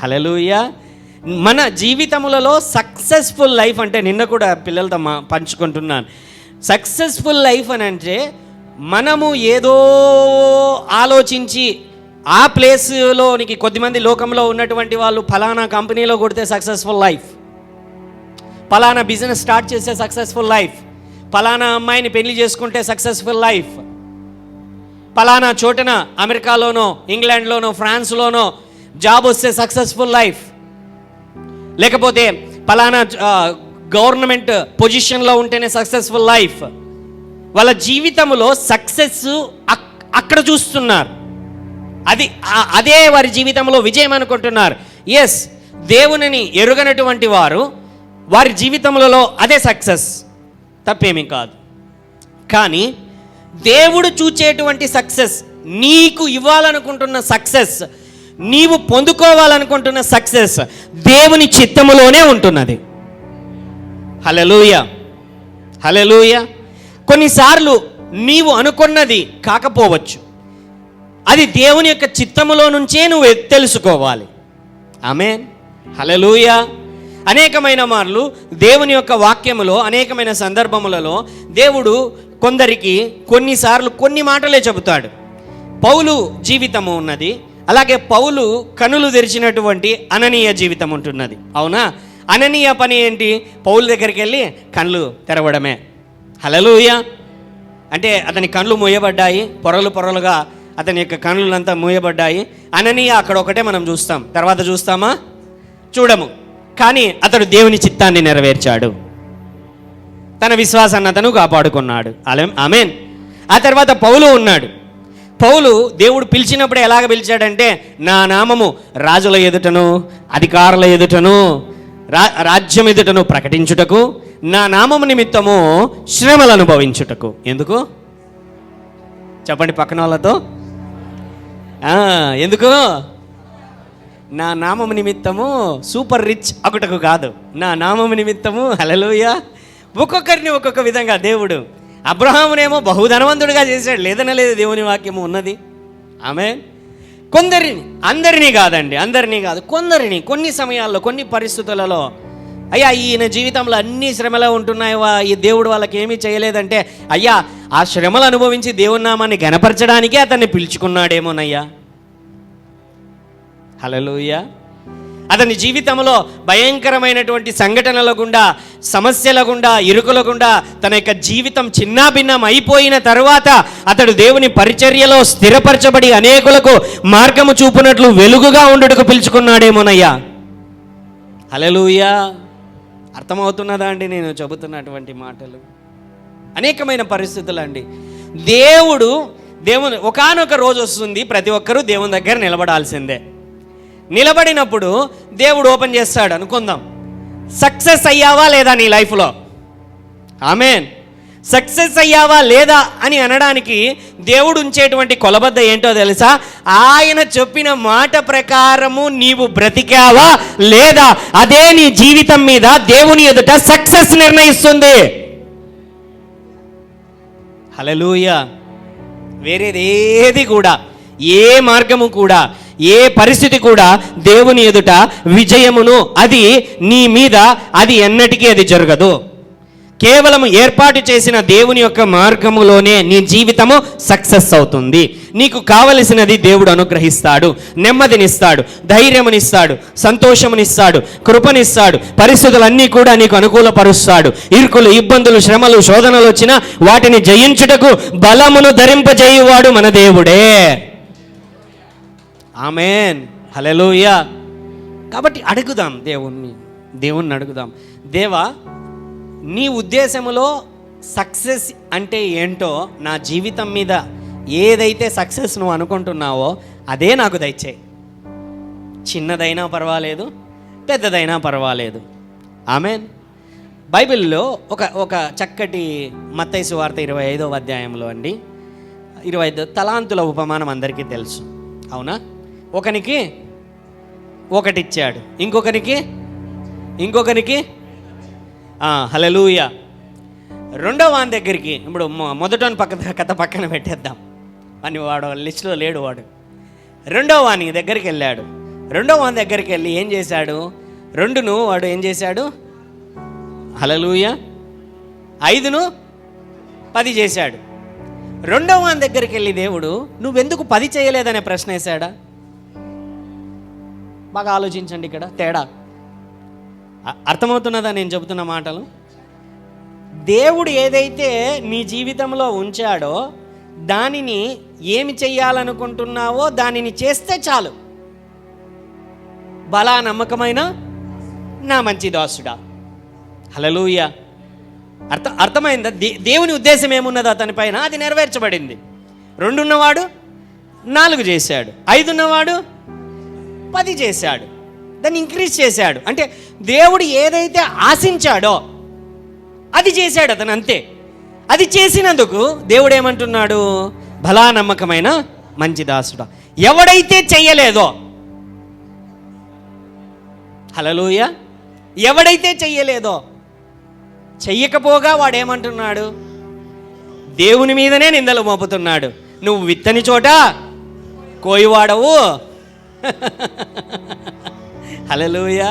హల్లెలూయా. మన జీవితములలో సక్సెస్ఫుల్ లైఫ్ అంటే, నిన్న కూడా పిల్లలతో పంచుకుంటున్నాను, సక్సెస్ఫుల్ లైఫ్ అని అంటే మనము ఏదో ఆలోచించి ఆ ప్లేస్లోనికి, కొద్దిమంది లోకంలో ఉన్నటువంటి వాళ్ళు ఫలానా కంపెనీలో కొడితే సక్సెస్ఫుల్ లైఫ్, ఫలానా బిజినెస్ స్టార్ట్ చేస్తే సక్సెస్ఫుల్ లైఫ్, ఫలానా అమ్మాయిని పెళ్లి చేసుకుంటే సక్సెస్ఫుల్ లైఫ్, ఫలానా చోటన అమెరికాలోనో ఇంగ్లాండ్లోనో ఫ్రాన్స్లోనో జాబ్ వస్తే సక్సెస్ఫుల్ లైఫ్, లేకపోతే ఫలానా గవర్నమెంట్ పొజిషన్లో ఉంటేనే సక్సెస్ఫుల్ లైఫ్. వాళ్ళ జీవితంలో సక్సెస్ అక్కడ చూస్తున్నారు, అదే వారి జీవితంలో విజయం అనుకుంటున్నారు. ఎస్, దేవునిని ఎరుగనటువంటి వారి జీవితంలో అదే సక్సెస్, తప్పేమీ కాదు. కానీ దేవుడు చూచేటువంటి సక్సెస్, నీకు ఇవ్వాలనుకుంటున్న సక్సెస్, నీవు పొందుకోవాలనుకుంటున్న సక్సెస్ దేవుని చిత్తములోనే ఉంటున్నది. హల్లెలూయా. హల్లెలూయా. కొన్నిసార్లు నీవు అనుకున్నది కాకపోవచ్చు, అది దేవుని యొక్క చిత్తములో నుంచే నువ్వు తెలుసుకోవాలి. ఆమేన్. హల్లెలూయా. అనేకమైన మార్లు దేవుని యొక్క వాక్యములో, అనేకమైన సందర్భములలో దేవుడు కొందరికి కొన్నిసార్లు కొన్ని మాటలే చెబుతాడు. పౌలు జీవితము ఉన్నది, అలాగే పౌలు కనులు తెరిచినటువంటి అననీయ జీవితం ఉంటున్నది. అవునా? అననీయ పని ఏంటి? పౌలు దగ్గరికి వెళ్ళి కళ్ళు తెరవడమే. హల్లెలూయా. అంటే అతని కళ్ళు మూయబడ్డాయి, పొరలుగా అతని యొక్క కళ్ళంతా మూయబడ్డాయి. అననీయ అక్కడ ఒకటే మనం చూస్తాం, తర్వాత చూస్తామా? చూడము. కానీ అతడు దేవుని చిత్తాన్ని నెరవేర్చాడు. తన విశ్వాసాన్ని అతను కాపాడుకున్నాడు. ఆమేన్. ఆ తర్వాత పౌలు ఉన్నాడు. పౌలు దేవుడు పిలిచినప్పుడు ఎలాగ పిలిచాడంటే, నా నామము రాజుల ఎదుటను అధికారుల ఎదుటను రాజ్యం ఎదుటను ప్రకటించుటకు, నా నామము నిమిత్తము శ్రమలు అనుభవించుటకు. ఎందుకు చెప్పండి పక్కన వాళ్ళతో. ఎందుకు? నా నామము నిమిత్తము సూపర్ రిచ్ అగుటకు కాదు, నా నామము నిమిత్తము. హల్లెలూయా. ఒక్కొక్కరిని ఒక్కొక్క విధంగా దేవుడు. అబ్రహామునేమో బహుధనవంతుడిగా చేశాడు, లేదనలేదు దేవుని వాక్యము ఉన్నది. ఆమేన్. కొందరిని, అందరినీ కాదండి, అందరినీ కాదు, కొందరిని కొన్ని సమయాల్లో కొన్ని పరిస్థితులలో, అయ్యా ఈయన జీవితంలో అన్ని శ్రమలు ఉంటున్నాయా, ఈ దేవుడు వాళ్ళకి ఏమీ చేయలేదంటే, అయ్యా ఆ శ్రమలు అనుభవించి దేవుని నామాన్ని ఘనపరచడానికే అతన్ని పిలుచుకున్నాడేమోనయ్యా. హల్లెలూయా. అతని జీవితంలో భయంకరమైనటువంటి సంఘటనల గుండా, సమస్యల గుండా, ఇరుకుల గుండా తన యొక్క జీవితం చిన్నాభిన్నం అయిపోయిన తరువాత అతడు దేవుని పరిచర్యలో స్థిరపరచబడి అనేకులకు మార్గము చూపునట్లు వెలుగుగా ఉండుటకు పిలుచుకున్నాడేమోనయ్యా. హల్లెలూయా. అర్థమవుతున్నదా అండి నేను చెబుతున్నటువంటి మాటలు? అనేకమైన పరిస్థితులు అండి. దేవుని ఒకానొక రోజు వస్తుంది, ప్రతి ఒక్కరూ దేవుని దగ్గర నిలబడాల్సిందే. నిలబడినప్పుడు దేవుడు ఓపెన్ చేస్తాడు అనుకుందాం. సక్సెస్ అయ్యావా లేదా నీ లైఫ్లో? ఆమేన్. సక్సెస్ అయ్యావా లేదా అని అనడానికి దేవుడు ఉంచేటువంటి కొలబద్ద ఏంటో తెలుసా? ఆయన చెప్పిన మాట ప్రకారము నీవు బ్రతికావా లేదా, అదే నీ జీవితం మీద దేవుని ఎదుట సక్సెస్ నిర్ణయిస్తుంది. హల్లెలూయా. వేరేది ఏది కూడా, ఏ మార్గము కూడా, ఏ పరిస్థితి కూడా దేవుని ఎదుట విజయమును అది నీ మీద అది ఎన్నటికీ అది జరగదు. కేవలం ఏర్పాటు చేసిన దేవుని యొక్క మార్గములోనే నీ జీవితము సక్సెస్ అవుతుంది. నీకు కావలసినది దేవుడు అనుగ్రహిస్తాడు. నెమ్మదినిస్తాడు, ధైర్యమునిస్తాడు, సంతోషమునిస్తాడు, కృపనిస్తాడు. పరిస్థితులన్నీ కూడా నీకు అనుకూలపరుస్తాడు. ఇరుకులు, ఇబ్బందులు, శ్రమలు, శోధనలు వచ్చినా వాటిని జయించుటకు బలమును ధరింపజేయువాడు మన దేవుడే. ఆమేన్. హల్లెలూయా. కాబట్టి అడుగుదాం దేవుణ్ణి అడుగుదాం. దేవా, నీ ఉద్దేశములో సక్సెస్ అంటే ఏంటో, నా జీవితం మీద ఏదైతే సక్సెస్ నువ్వు అనుకుంటున్నావో అదే నాకు దయచేయి. చిన్నదైనా పర్వాలేదు, పెద్దదైనా పర్వాలేదు. ఆమేన్. బైబిల్లో ఒక చక్కటి మత్తయి సువార్త 25వ అధ్యాయంలో అండి, 25 తలాంతుల ఉపమానం అందరికీ తెలుసు, అవునా? ఒకనికి ఒకటిచ్చాడు, ఇంకొకరికి హల్లెలూయా. రెండో వాని దగ్గరికి, ఇప్పుడు మొదటి కథ పక్కన పెట్టేద్దాం అని, వాడు లిస్టులో లేడు వాడు. రెండో వాని దగ్గరికి వెళ్ళాడు. రెండో వాని దగ్గరికి వెళ్ళి ఏం చేశాడు? రెండును వాడు ఏం చేశాడు? హల్లెలూయా. 5ను 10 చేశాడు. రెండో వాని దగ్గరికి వెళ్ళి దేవుడు నువ్వెందుకు 10 చేయలేదనే ప్రశ్న వేశాడా? బాగా ఆలోచించండి, ఇక్కడ తేడా అర్థమవుతున్నదా నేను చెబుతున్న మాటలు? దేవుడు ఏదైతే నీ జీవితంలో ఉంచాడో దానిని ఏమి చెయ్యాలనుకుంటున్నావో దానిని చేస్తే చాలు. బలా నమ్మకమైన నా మంచి దాసుడా. హల్లెలూయా. అర్థమైందా? దేవుని ఉద్దేశం ఏమున్నదో అతని పైన అది నెరవేర్చబడింది. 2 ఉన్నవాడు 4 చేశాడు, 5 ఉన్నవాడు 10 చేశాడు, దాన్ని ఇంక్రీజ్ చేశాడు. అంటే దేవుడు ఏదైతే ఆశించాడో అది చేశాడు అతను, అంతే. అది చేసినందుకు దేవుడు ఏమంటున్నాడు? భలా నమ్మకమైన మంచి దాసుడా. ఎవడైతే చెయ్యలేదో, హల్లెలూయా, ఎవడైతే చెయ్యలేదో, చెయ్యకపోగా వాడేమంటున్నాడు? దేవుని మీదనే నిందలు మోపుతున్నాడు. నువ్వు విత్తని చోట కోయివాడవు. హల్లెలూయా.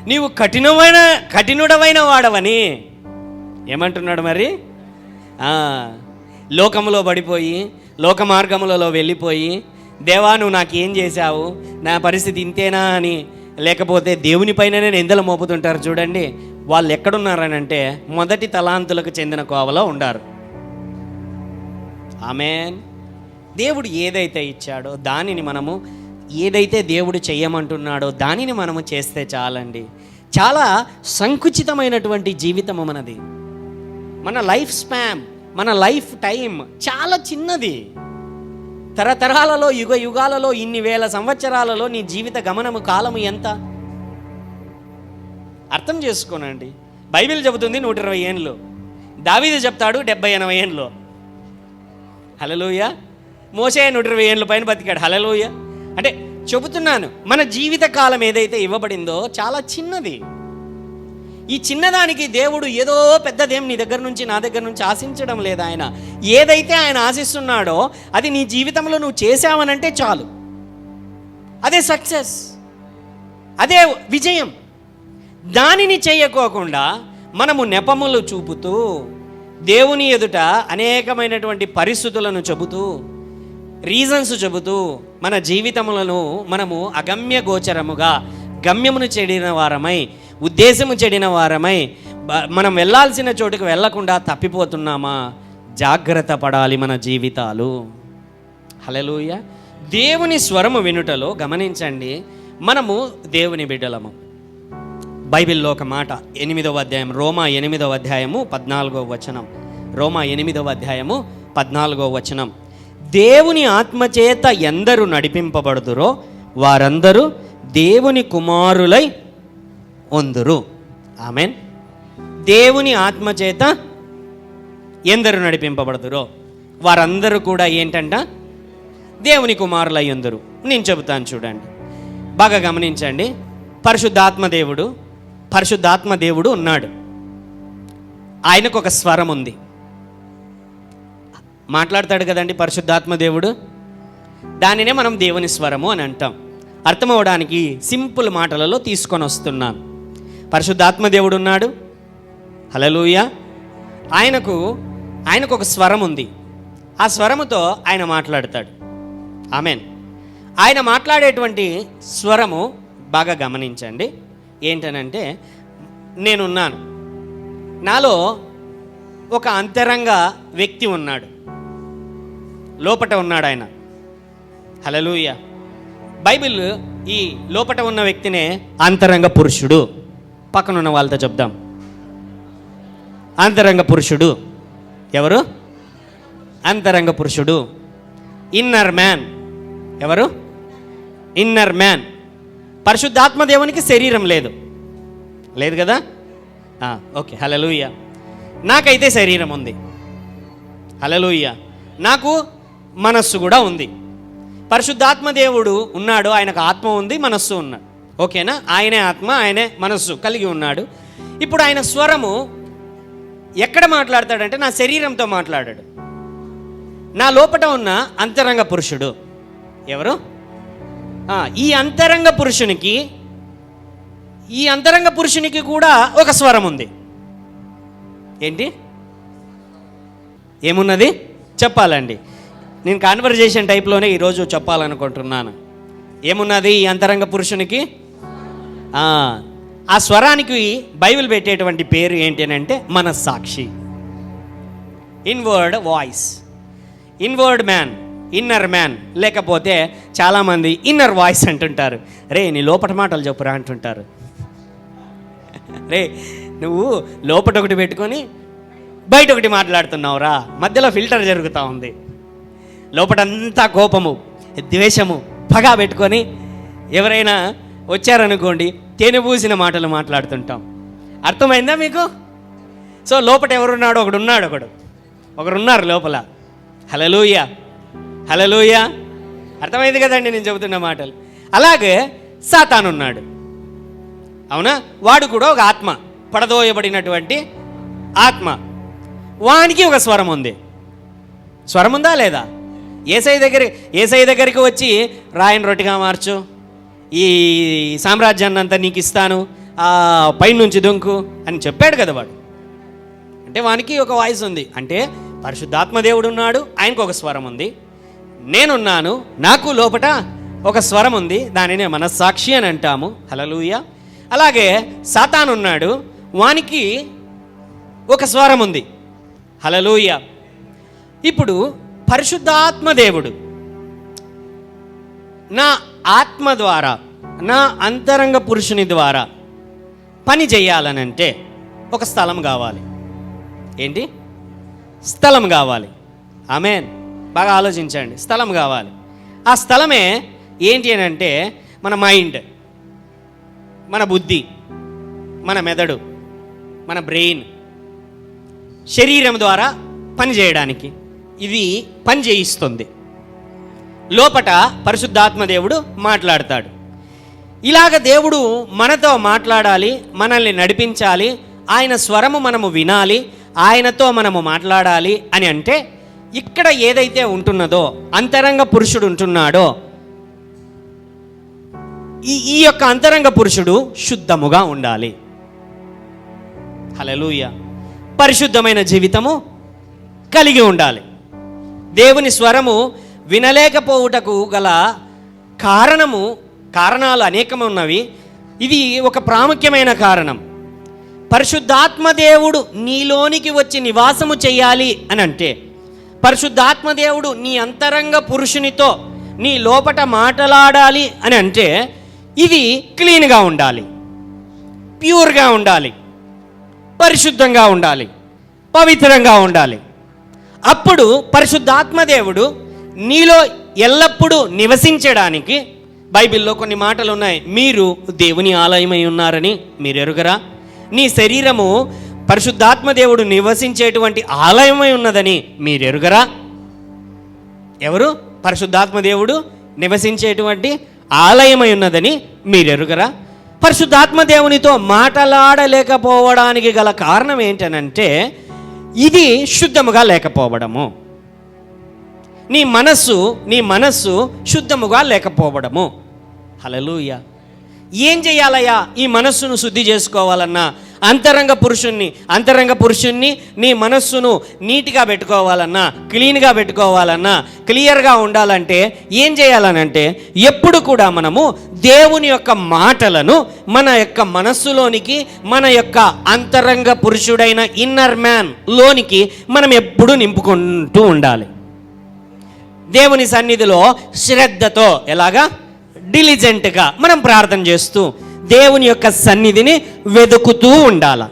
నీవు కఠినుడవైన వాడవని ఏమంటున్నాడు మరి? లోకములో పడిపోయి, లోక మార్గములలో వెళ్ళిపోయి, దేవా నువ్వు నాకేం చేశావు, నా పరిస్థితి ఇంతేనా అని, లేకపోతే దేవుని పైననే నిందలు మోపుతుంటారు చూడండి. వాళ్ళు ఎక్కడున్నారనంటే మొదటి తలాంతులకు చెందిన కోవలో ఉండారు. ఆమేన్. దేవుడు ఏదైతే ఇచ్చాడో దానిని మనము, ఏదైతే దేవుడు చెయ్యమంటున్నాడో దానిని మనము చేస్తే చాలండి. చాలా సంకుచితమైనటువంటి జీవితము మనది. మన లైఫ్ స్పాన్, మన లైఫ్ టైం చాలా చిన్నది. తరతరాలలో, యుగ యుగాలలో, ఇన్ని వేల సంవత్సరాలలో నీ జీవిత గమనము కాలము ఎంత? అర్థం చేసుకోనండి. బైబిల్ చెబుతుంది 120 ఏండ్లు, దావీదు చెప్తాడు 70-80 ఏండ్లు. హల్లెలూయా. మోషే 120 ఏండ్ల పైన బతికాడు. హల్లెలూయా. అంటే చెబుతున్నాను, మన జీవిత కాలం ఏదైతే ఇవ్వబడిందో చాలా చిన్నది. ఈ చిన్నదానికి దేవుడు ఏదో పెద్దదేం నీ దగ్గర నుంచి, నా దగ్గర నుంచి ఆశించడం లేదు. ఆయన ఏదైతే ఆయన ఆశిస్తున్నాడో అది నీ జీవితంలో నువ్వు చేసావనంటే చాలు. అదే సక్సెస్, అదే విజయం. దానిని చేయకోకుండా మనము నెపములు చూపుతూ, దేవుని ఎదుట అనేకమైనటువంటి పరిస్థితులను చెబుతూ, రీజన్స్ చెబుతూ మన జీవితములను మనము అగమ్య గోచరముగా, గమ్యమును చెడిన వారమై, ఉద్దేశము చెడిన వారమై, మనం వెళ్ళాల్సిన చోటుకు వెళ్ళకుండా తప్పిపోతున్నామా? జాగ్రత్త పడాలి మన జీవితాలు. హల్లెలూయా. దేవుని స్వరము వినుటలో గమనించండి, మనము దేవుని బిడ్డలము. బైబిల్లో ఒక మాట, 8వ అధ్యాయం, రోమా 8వ అధ్యాయము 14వ వచనం. రోమా 8వ అధ్యాయము 14వ వచనం. దేవుని ఆత్మచేత ఎందరు నడిపింపబడుదురో వారందరూ దేవుని కుమారులై ఉందురు. ఆమెన్. దేవుని ఆత్మచేత ఎందరు నడిపింపబడుదురో వారందరూ కూడా ఏంటంట? దేవుని కుమారులై ఉందురు. నేను చెబుతాను చూడండి, బాగా గమనించండి. పరిశుద్ధాత్మ దేవుడు ఉన్నాడు. ఆయనకు ఒక స్వరం ఉంది. మాట్లాడతాడు కదండి పరిశుద్ధాత్మ దేవుడు. దానినే మనం దేవుని స్వరము అని అంటాం. అర్థమవడానికి సింపుల్ మాటలలో తీసుకొని వస్తున్నాను. పరిశుద్ధాత్మ దేవుడు ఉన్నాడు. హల్లెలూయా. ఆయనకు ఒక స్వరం ఉంది. ఆ స్వరముతో ఆయన మాట్లాడతాడు. ఆమెన్. ఆయన మాట్లాడేటువంటి స్వరము బాగా గమనించండి. ఏంటనంటే, నేనున్నాను, నాలో ఒక అంతరంగ వ్యక్తి ఉన్నాడు, లోపట ఉన్నాడు ఆయన. హల్లెలూయా. బైబిల్ ఈ లోపట ఉన్న వ్యక్తినే అంతరంగ పురుషుడు. పక్కనున్న వాళ్ళతో చెప్దాం, అంతరంగ పురుషుడు. ఎవరు? అంతరంగ పురుషుడు. Inner man. ఎవరు? Inner man. పరిశుద్ధాత్మ దేవునికి శరీరం లేదు కదా? ఓకే. హల్లెలూయా. నాకైతే శరీరం ఉంది. హల్లెలూయా. నాకు మనస్సు కూడా ఉంది. పరిశుద్ధాత్మ దేవుడు ఉన్నాడు, ఆయనకు ఆత్మ ఉంది, మనస్సు ఉన్నాడు. ఓకేనా? ఆయనే ఆత్మ, ఆయనే మనస్సు కలిగి ఉన్నాడు. ఇప్పుడు ఆయన స్వరము ఎక్కడ మాట్లాడతాడంటే నా శరీరంతో మాట్లాడాడు. నా లోపట ఉన్న అంతరంగ పురుషుడు. ఎవరు? ఈ అంతరంగ పురుషునికి కూడా ఒక స్వరం ఉంది. ఏంటి? ఏమున్నది చెప్పాలండి. నేను కాన్వర్జేషన్ టైప్లోనే ఈరోజు చెప్పాలనుకుంటున్నాను. ఏమున్నది ఈ అంతరంగ పురుషునికి? ఆ స్వరానికి బైబిల్ పెట్టేటువంటి పేరు ఏంటి అని అంటే మనస్సాక్షి. Inward voice, inward man, inner man. లేకపోతే చాలామంది ఇన్నర్ వాయిస్ అంటుంటారు. రే నీ లోపట మాటలు చెప్పురా అంటుంటారు. రే నువ్వు లోపట ఒకటి పెట్టుకొని బయట ఒకటి మాట్లాడుతున్నావురా, మధ్యలో ఫిల్టర్ జరుగుతూ ఉంది. లోపటంతా కోపము, ద్వేషము, పగ పెట్టుకొని ఎవరైనా వచ్చారనుకోండి, తేనె పూసిన మాటలు మాట్లాడుతుంటాం. అర్థమైందా మీకు? సో లోపట ఎవరున్నాడు? ఒకరున్నారు లోపల. హల్లెలూయా. హల్లెలూయా. అర్థమైంది కదండి నేను చెబుతున్న మాటలు. అలాగే సాతాను ఉన్నాడు. అవునా? వాడు కూడా ఒక ఆత్మ, పడదోయబడినటువంటి ఆత్మ. వానికి ఒక స్వరం ఉంది. స్వరం ఉందా లేదా? ఏసై దగ్గరికి వచ్చి రాయిని రొట్టిగా మార్చు, ఈ సామ్రాజ్యాన్ని అంతా నీకు ఇస్తాను, పైనుంచి దుంకు అని చెప్పాడు కదా వాడు. అంటే వానికి ఒక వాయిస్ ఉంది. అంటే పరిశుద్ధాత్మ దేవుడు ఉన్నాడు, ఆయనకు ఒక స్వరం ఉంది. నేనున్నాను, నాకు లోపట ఒక స్వరం ఉంది, దానినే మనస్సాక్షి అని అంటాము. హల్లెలూయా. అలాగే సాతాను ఉన్నాడు, వానికి ఒక స్వరం ఉంది. హల్లెలూయా. ఇప్పుడు పరిశుద్ధాత్మ దేవుడు నా ఆత్మ ద్వారా, నా అంతరంగ పురుషుని ద్వారా పని చేయాలనంటే ఒక స్థలం కావాలి. ఏంటి? స్థలం కావాలి. ఆమేన్. బాగా ఆలోచించండి. స్థలం కావాలి. ఆ స్థలమే ఏంటి అని అంటే మన మైండ్, మన బుద్ధి, మన మెదడు, మన బ్రెయిన్, శరీరం ద్వారా పని చేయడానికి ఇది పని చేయిస్తుంది. లోపట పరిశుద్ధాత్మ దేవుడు మాట్లాడతాడు. ఇలాగ దేవుడు మనతో మాట్లాడాలి, మనల్ని నడిపించాలి, ఆయన స్వరము మనము వినాలి, ఆయనతో మనము మాట్లాడాలి అని అంటే ఇక్కడ ఏదైతే ఉంటున్నదో, అంతరంగ పురుషుడు ఉంటున్నాడో, ఈ యొక్క అంతరంగ పురుషుడు శుద్ధముగా ఉండాలి. హల్లెలూయా. పరిశుద్ధమైన జీవితము కలిగి ఉండాలి. దేవుని స్వరము వినలేకపోవుటకు గల కారణాలు అనేకమున్నవి. ఇది ఒక ప్రాముఖ్యమైన కారణం. పరిశుద్ధాత్మ దేవుడు నీలోనికి వచ్చి నివాసము చేయాలి అని అంటే, పరిశుద్ధాత్మ దేవుడు నీ అంతరంగ పురుషునితో నీ లోపట మాట్లాడాలి అని అంటే ఇది క్లీన్గా ఉండాలి, ప్యూర్గా ఉండాలి, పరిశుద్ధంగా ఉండాలి, పవిత్రంగా ఉండాలి. అప్పుడు పరిశుద్ధాత్మ దేవుడు నీలో ఎల్లప్పుడూ నివసించడానికి బైబిల్లో కొన్ని మాటలు ఉన్నాయి. మీరు దేవుని ఆలయమై ఉన్నారని మీరు ఎరుగరా? నీ శరీరము పరిశుద్ధాత్మ దేవుడు నివసించేటువంటి ఆలయమై ఉన్నదని మీరు ఎరుగరా? ఎవరు? పరిశుద్ధాత్మ దేవుడు నివసించేటువంటి ఆలయమై ఉన్నదని మీరు ఎరుగరా? పరిశుద్ధాత్మ దేవునితో మాట్లాడలేకపోవడానికి గల కారణం ఏంటనంటే ఇది శుద్ధముగా లేకపోవడము. నీ మనస్సు శుద్ధముగా లేకపోవడము. హల్లెలూయా. ఏం చేయాలయ్యా? ఈ మనస్సును శుద్ధి చేసుకోవాలన్నా, అంతరంగ పురుషుణ్ణి నీ మనస్సును నీట్గా పెట్టుకోవాలన్నా, క్లీన్గా పెట్టుకోవాలన్నా, క్లియర్గా ఉండాలంటే ఏం చేయాలనంటే ఎప్పుడు కూడా మనము దేవుని యొక్క మాటలను మన యొక్క మనస్సులోనికి, మన యొక్క అంతరంగ పురుషుడైన ఇన్నర్ మ్యాన్ లోనికి మనం ఎప్పుడు నింపుకుంటూ ఉండాలి. దేవుని సన్నిధిలో శ్రద్ధతో, ఎలాగా? డిలిజెంట్గా మనం ప్రార్థన చేస్తూ దేవుని యొక్క సన్నిధిని వెతుకుతూ ఉండాల.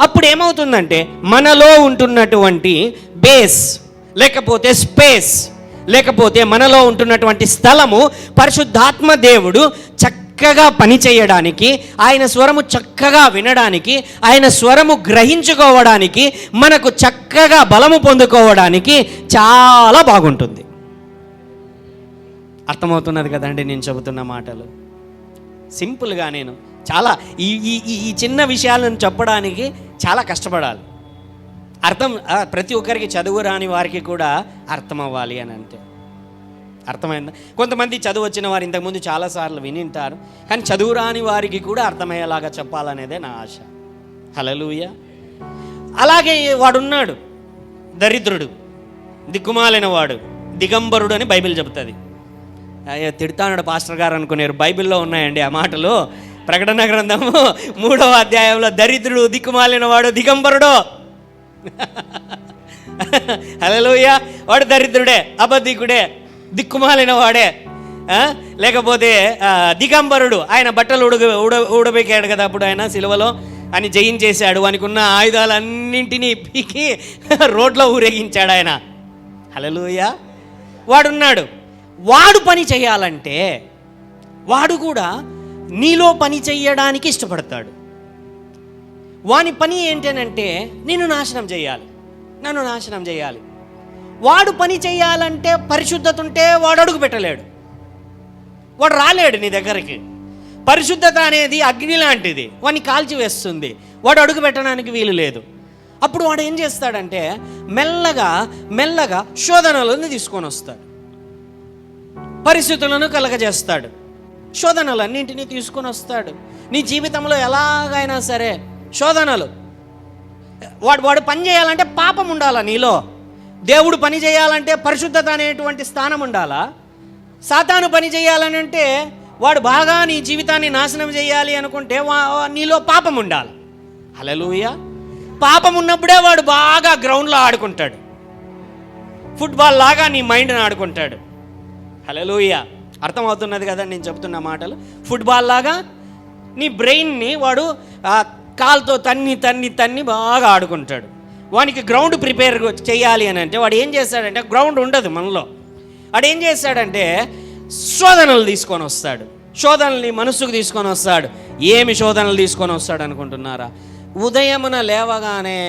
అప్పుడు ఏమవుతుందంటే మనలో ఉంటున్నటువంటి బేస్ లేకపోతే స్పేస్ లేకపోతే మనలో ఉంటున్నటువంటి స్థలము పరిశుద్ధాత్మ దేవుడు చక్కగా పని చేయడానికి, ఆయన స్వరము చక్కగా వినడానికి, ఆయన స్వరము గ్రహించుకోవడానికి, మనకు చక్కగా బలము పొందుకోవడానికి చాలా బాగుంటుంది. అర్థమవుతున్నది కదండి నేను చెబుతున్న మాటలు? సింపుల్గా నేను చాలా ఈ చిన్న విషయాలను చెప్పడానికి చాలా కష్టపడాలి. ప్రతి ఒక్కరికి చదువు రాని వారికి కూడా అర్థం అవ్వాలి అని అంటే అర్థమైందా? కొంతమంది చదువు వచ్చిన వారు ఇంతకుముందు చాలాసార్లు వినింటారు, కానీ చదువు రాని వారికి కూడా అర్థమయ్యేలాగా చెప్పాలనేదే నా ఆశ. హల్లెలూయా. అలాగే వాడున్నాడు దరిద్రుడు, దిక్కుమాలిన వాడు, దిగంబరుడు అని బైబిల్ చెబుతుంది. తిడతాడు పాస్టర్ గారు అనుకున్నారు. బైబిల్లో ఉన్నాయండి ఆ మాటలు. ప్రకటన గ్రంథము 3వ అధ్యాయంలో దరిద్రుడు, దిక్కుమాలిన వాడు, దిగంబరుడు. హల్లెలూయా. వాడు దరిద్రుడే, అబద్ధికుడే, దిక్కుమాలిన వాడే, లేకపోతే దిగంబరుడు. ఆయన బట్టలు ఊడబెక్కాడు కదా అప్పుడు ఆయన సిలువలో, అని జయించేశాడు. వానికున్న ఆయుధాలన్నింటినీ పీకి రోడ్లో ఊరేగించాడు ఆయన. హల్లెలూయా. వాడున్నాడు. వాడు పని చేయాలంటే వాడు కూడా నీలో పని చేయడానికి ఇష్టపడతాడు. వాని పని ఏంటనంటే నన్ను నాశనం చేయాలి. వాడు పని చేయాలంటే పరిశుద్ధత ఉంటే వాడు అడుగు పెట్టలేడు, వాడు రాలేడు నీ దగ్గరికి. పరిశుద్ధత అనేది అగ్ని లాంటిది, వాడిని కాల్చివేస్తుంది. వాడు అడుగు పెట్టడానికి వీలు లేదు. అప్పుడు వాడు ఏం చేస్తాడంటే మెల్లగా శోధనలను తీసుకొని వస్తాడు, పరిస్థితులను కలగజేస్తాడు, శోధనలన్నింటినీ తీసుకొని వస్తాడు. నీ జీవితంలో ఎలాగైనా సరే శోధనలు. వాడు పని చేయాలంటే పాపం ఉండాలా నీలో. దేవుడు పని చేయాలంటే పరిశుద్ధత అనేటువంటి స్థానం ఉండాలా. సాతాను పని చేయాలని అంటే వాడు బాగా నీ జీవితాన్ని నాశనం చేయాలి అనుకుంటే నీలో పాపం ఉండాలి. హల్లెలూయా. పాపం ఉన్నప్పుడే వాడు బాగా గ్రౌండ్లో ఆడుకుంటాడు, ఫుట్బాల్ లాగా నీ మైండ్ని ఆడుకుంటాడు. హల్లెలూయా. అర్థమవుతున్నది కదా నేను చెప్తున్న మాటలు? ఫుట్బాల్ లాగా నీ బ్రెయిన్ని వాడు కాలుతో తన్ని బాగా ఆడుకుంటాడు. వానికి గ్రౌండ్ ప్రిపేర్ చేయాలి అని అంటే వాడు ఏం చేస్తాడంటే, గ్రౌండ్ ఉండదు మనలో, వాడు ఏం చేస్తాడంటే శోధనలు తీసుకొని వస్తాడు. శోధనల్ని మనసుకు తీసుకొని వస్తాడు. ఏమి శోధనలు తీసుకొని వస్తాడు అనుకుంటున్నారా? ఉదయమున లేవగానే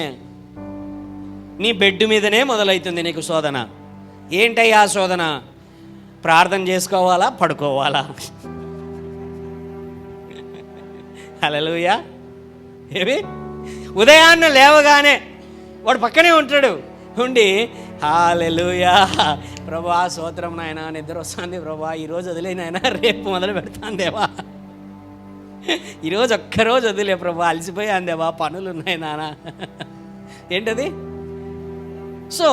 నీ బెడ్ మీదనే మొదలవుతుంది నీకు శోధన. ఏంటయ్యా శోధన? ప్రార్థన చేసుకోవాలా, పడుకోవాలా? హల్లెలూయా. ఏమి ఉదయాన్నే లేవగానే వాడు పక్కనే ఉంటాడు, ఉండి హల్లెలూయా ప్రభా స్తోత్రం నాయనా, నిద్ర వస్తుంది ప్రభా, ఈరోజు వదిలే నాయనా, రేపు మొదలు పెడతాను దేవా, ఈరోజు ఒక్కరోజు వదిలే ప్రభా, అలసిపోయాను దేవా, పనులు ఉన్నాయి నానా. ఏంటది? సో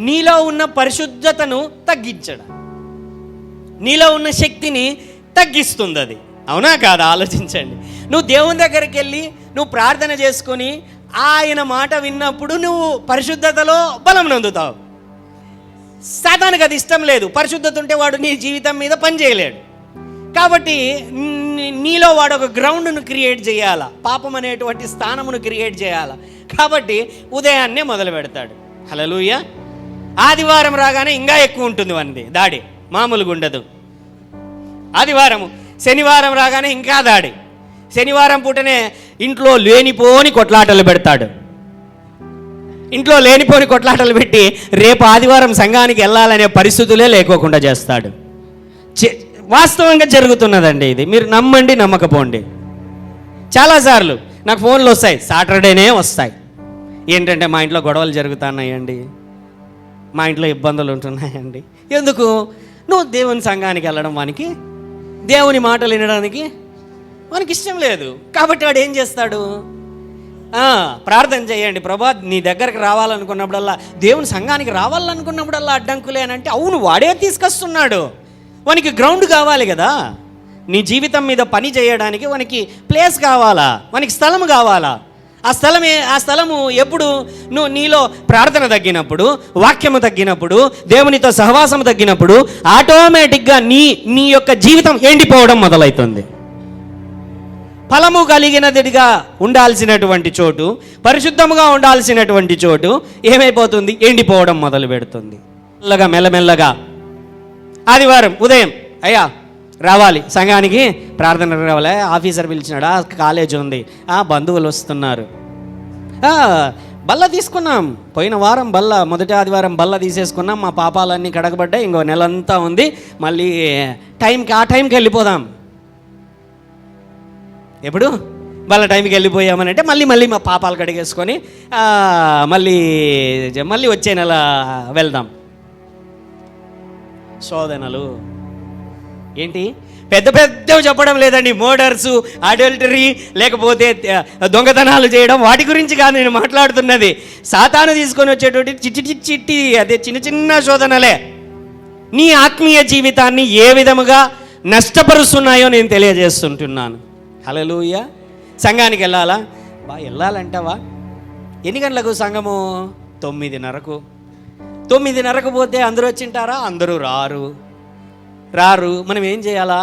నీలో ఉన్న పరిశుద్ధతను తగ్గించడం, నీలో ఉన్న శక్తిని తగ్గిస్తుంది అది. అవునా కాదా? ఆలోచించండి. నువ్వు దేవుని దగ్గరికి వెళ్ళి నువ్వు ప్రార్థన చేసుకొని ఆయన మాట విన్నప్పుడు నువ్వు పరిశుద్ధతలో బలం నందుతావు. సాతానుకు అది ఇష్టం లేదు. పరిశుద్ధత ఉంటే వాడు నీ జీవితం మీద పని చేయలేడు. కాబట్టి నీలో వాడు ఒక గ్రౌండ్ను క్రియేట్ చేయాలా, పాపం అనేటువంటి స్థానమును క్రియేట్ చేయాలా. కాబట్టి ఉదయాన్నే మొదలు పెడతాడు. హల్లెలూయా. ఆదివారం రాగానే ఇంకా ఎక్కువ ఉంటుంది వానిది దాడి, మామూలుగా ఉండదు. ఆదివారము, శనివారం రాగానే ఇంకా దాడి. శనివారం పూటనే ఇంట్లో లేనిపోని కొట్లాటలు పెడతాడు. ఇంట్లో లేనిపోని కొట్లాటలు పెట్టి రేపు ఆదివారం సంఘానికి వెళ్ళాలనే పరిస్థితులే లేకోకుండా చేస్తాడు. వాస్తవంగా జరుగుతున్నదండి ఇది. మీరు నమ్మండి నమ్మకపోండి. చాలాసార్లు నాకు ఫోన్లు వస్తాయి, సాటర్డేనే వస్తాయి. ఏంటంటే మా ఇంట్లో గొడవలు జరుగుతున్నాయండి, మా ఇంట్లో ఇబ్బందులు ఉంటున్నాయండి. ఎందుకు? నువ్వు దేవుని సంఘానికి వెళ్ళడం వానికి, దేవుని మాటలు వినడానికి వానికి ఇష్టం లేదు. కాబట్టి వాడు ఏం చేస్తాడు? ప్రార్థన చేయండి ప్రభా, నీ దగ్గరకు రావాలనుకున్నప్పుడల్లా, దేవుని సంఘానికి రావాలనుకున్నప్పుడల్లా అడ్డంకులే అని అంటే, అవును వాడే తీసుకొస్తున్నాడు. వానికి గ్రౌండ్ కావాలి కదా, నీ జీవితం మీద పని చేయడానికి వానికి ప్లేస్ కావాలా, వానికి స్థలం కావాలా. ఆ స్థలము ఎప్పుడు? నువ్వు నీలో ప్రార్థన తగ్గినప్పుడు, వాక్యము తగ్గినప్పుడు, దేవునితో సహవాసము తగ్గినప్పుడు ఆటోమేటిక్గా నీ యొక్క జీవితం ఎండిపోవడం మొదలవుతుంది. ఫలము కలిగినదిగా ఉండాల్సినటువంటి చోటు, పరిశుద్ధముగా ఉండాల్సినటువంటి చోటు ఏమైపోతుంది? ఎండిపోవడం మొదలు పెడుతుంది. మెల్లమెల్లగా ఆదివారం ఉదయం అయ్యా రావాలి సంఘానికి, ప్రార్థన రావాలి, ఆఫీసర్ పిలిచినాడా, కాలేజ్ ఉంది, బంధువులు వస్తున్నారు, బల్ల తీసుకున్నాం, పోయిన వారం బల్ల, మొదటి ఆదివారం బల్ల తీసేసుకున్నాం, మా పాపాలన్నీ కడగబడ్డాయి, ఇంకో నెలంతా ఉంది, మళ్ళీ ఆ టైంకి వెళ్ళిపోదాం. ఎప్పుడు? వాళ్ళ టైంకి వెళ్ళిపోయామని అంటే మళ్ళీ మా పాపాలు కడిగేసుకొని మళ్ళీ వచ్చే నెల వెళ్దాం. శోధనలు ఏంటి? పెద్దవి చెప్పడం లేదండి. మర్డర్సు, అడల్టరీ, లేకపోతే దొంగతనాలు చేయడం, వాటి గురించి కాదు నేను మాట్లాడుతున్నది. సాతాను తీసుకొని వచ్చేటువంటి చిట్టి అదే చిన్న శోధనలే నీ ఆత్మీయ జీవితాన్ని ఏ విధముగా నష్టపరుస్తున్నాయో నేను తెలియజేస్తుంటున్నాను. హల్లెలూయా. సంఘానికి వెళ్ళాలా? వెళ్ళాలంటావా? ఎన్ని గంటలకు సంఘము? 9:30. 9:30 పోతే అందరూ వచ్చింటారా? అందరూ రారు. మనం ఏం చేయాలా?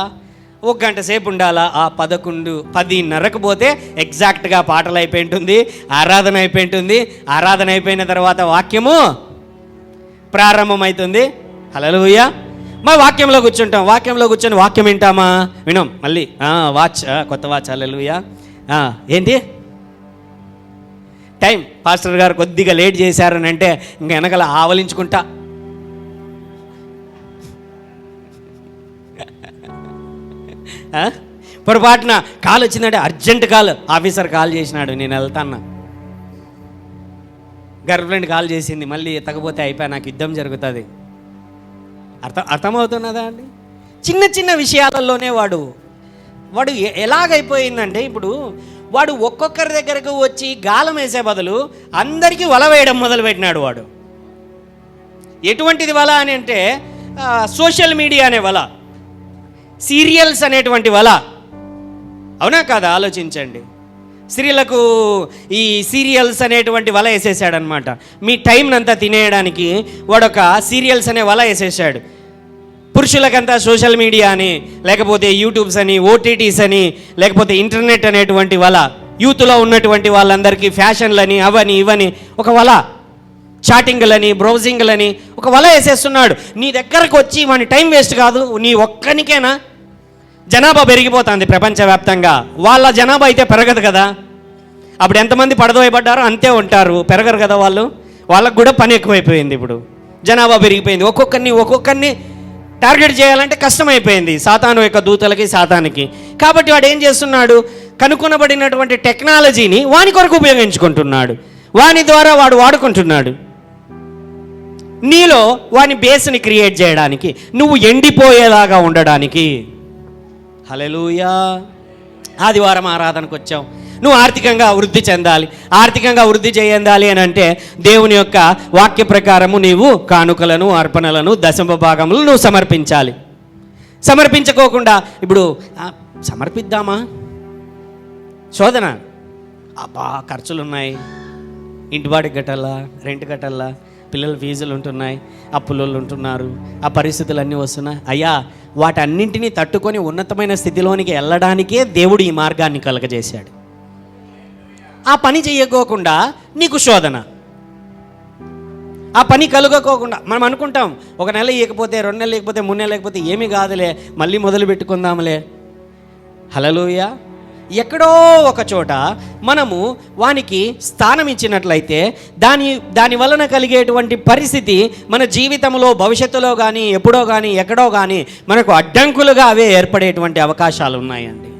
1 గంట సేపు ఉండాలా. 10:30 పోతే ఎగ్జాక్ట్గా పాటలు అయిపోయింటుంది, ఆరాధన అయిపోయింటుంది. ఆరాధన అయిపోయిన తర్వాత వాక్యము ప్రారంభమవుతుంది. హల్లెలూయా. మరి వాక్యంలో కూర్చుంటాం, వాక్యంలో కూర్చొని వాక్యం వింటామా? వినం. మళ్ళీ కొత్త వాచ్. హల్లెలూయా. ఏంటి టైం? పాస్టర్ గారు కొద్దిగా లేట్ చేశారని అంటే ఇంక వెనకల ఆవలించుకుంటా, పొరపాటున కాల్ వచ్చిందంటే అర్జెంట్ కాల్, ఆఫీసర్ కాల్ చేసినాడు, నేను వెళ్తాన్నా. గర్ల్ ఫ్రెండ్ కాల్ చేసింది, మళ్ళీ ఎత్తకపోతే అయిపోయి నాకు యుద్ధం జరుగుతుంది. అర్థమవుతున్నదా అండి? చిన్న విషయాలలోనే వాడు ఎలాగైపోయిందంటే, ఇప్పుడు వాడు ఒక్కొక్కరి దగ్గరకు వచ్చి గాలం వేసే బదులు అందరికీ వల వేయడం మొదలుపెట్టినాడు. వాడు ఎటువంటిది వల అని అంటే, సోషల్ మీడియా అనే వల, సీరియల్స్ అనేటువంటి వల. అవునా కాదా? ఆలోచించండి. స్త్రీలకు ఈ సీరియల్స్ అనేటువంటి వల వేసేసాడనమాట. మీ టైంనంతా తినేయడానికి వాడొక సీరియల్స్ అనే వల వేసేసాడు. పురుషులకంతా సోషల్ మీడియా అని, లేకపోతే యూట్యూబ్స్ అని, ఓటీటీస్ అని, లేకపోతే ఇంటర్నెట్ అనేటువంటి వల, యూత్లో ఉన్నటువంటి వాళ్ళందరికీ ఫ్యాషన్లని అవని ఇవని ఒక వల, చాటింగ్లని బ్రౌజింగ్లని ఒక వల వేసేస్తున్నాడు. నీ దగ్గరకు వచ్చి వాని టైం వేస్ట్ కాదు, నీ ఒక్కనికేనా? జనాభా పెరిగిపోతుంది ప్రపంచవ్యాప్తంగా, వాళ్ళ జనాభా అయితే పెరగదు కదా. అప్పుడు ఎంతమంది పడదోయబడ్డారో అంతే ఉంటారు, పెరగరు కదా వాళ్ళు. వాళ్ళకు కూడా పని ఎక్కువైపోయింది, ఇప్పుడు జనాభా పెరిగిపోయింది. ఒక్కొక్కరిని టార్గెట్ చేయాలంటే కష్టమైపోయింది సాతాను యొక్క దూతలకి, సాతానికి. కాబట్టి వాడు ఏం చేస్తున్నాడు? కనుగొనబడినటువంటి టెక్నాలజీని వాని కొరకు ఉపయోగించుకుంటున్నాడు, వాని ద్వారా వాడు వాడుకుంటున్నాడు. నీలో వాని బేస్ని క్రియేట్ చేయడానికి, నువ్వు ఎండిపోయేలాగా ఉండడానికి. హల్లెలూయా. ఆదివారం ఆరాధనకు వచ్చావు, నువ్వు ఆర్థికంగా వృద్ధి చెందాలి. ఆర్థికంగా వృద్ధి చెందాలి అని అంటే దేవుని యొక్క వాక్య ప్రకారము నీవు కానుకలను, అర్పణలను, దశమ భాగములు నువ్వు సమర్పించాలి. సమర్పించుకోకుండా ఇప్పుడు సమర్పిద్దామా? శోధన, అబ్బా ఖర్చులు ఉన్నాయి, ఇంటి వాడికి కట్టాలా, రెంట్ కట్టాలా, పిల్లల ఫీజులు ఉంటున్నాయి, అప్పులోళ్ళు ఉంటున్నారు, ఆ పరిస్థితులన్నీ వస్తున్నాయి. అయ్యా, వాటన్నింటినీ తట్టుకొని ఉన్నతమైన స్థితిలోనికి వెళ్ళడానికే దేవుడు ఈ మార్గాన్ని కలగజేశాడు. ఆ పని చేయకోకుండా నీకు శోధన, ఆ పని కలుగకోకుండా మనం అనుకుంటాం, ఒక నెల ఇవ్వకపోతే, 2 నెలలు ఇవ్వకపోతే, 3 నెలలు లేకపోతే ఏమీ కాదులే, మళ్ళీ మొదలు పెట్టుకుందాంలే. హల్లెలూయా. ఎక్కడో ఒక చోట మనము వానికి స్థానం ఇచ్చినట్లయితే దాని వలన కలిగేటువంటి పరిస్థితి మన జీవితంలో భవిష్యత్తులో కానీ, ఎప్పుడో కానీ, ఎక్కడో కానీ మనకు అడ్డంకులుగా అవే ఏర్పడేటువంటి అవకాశాలు ఉన్నాయండి.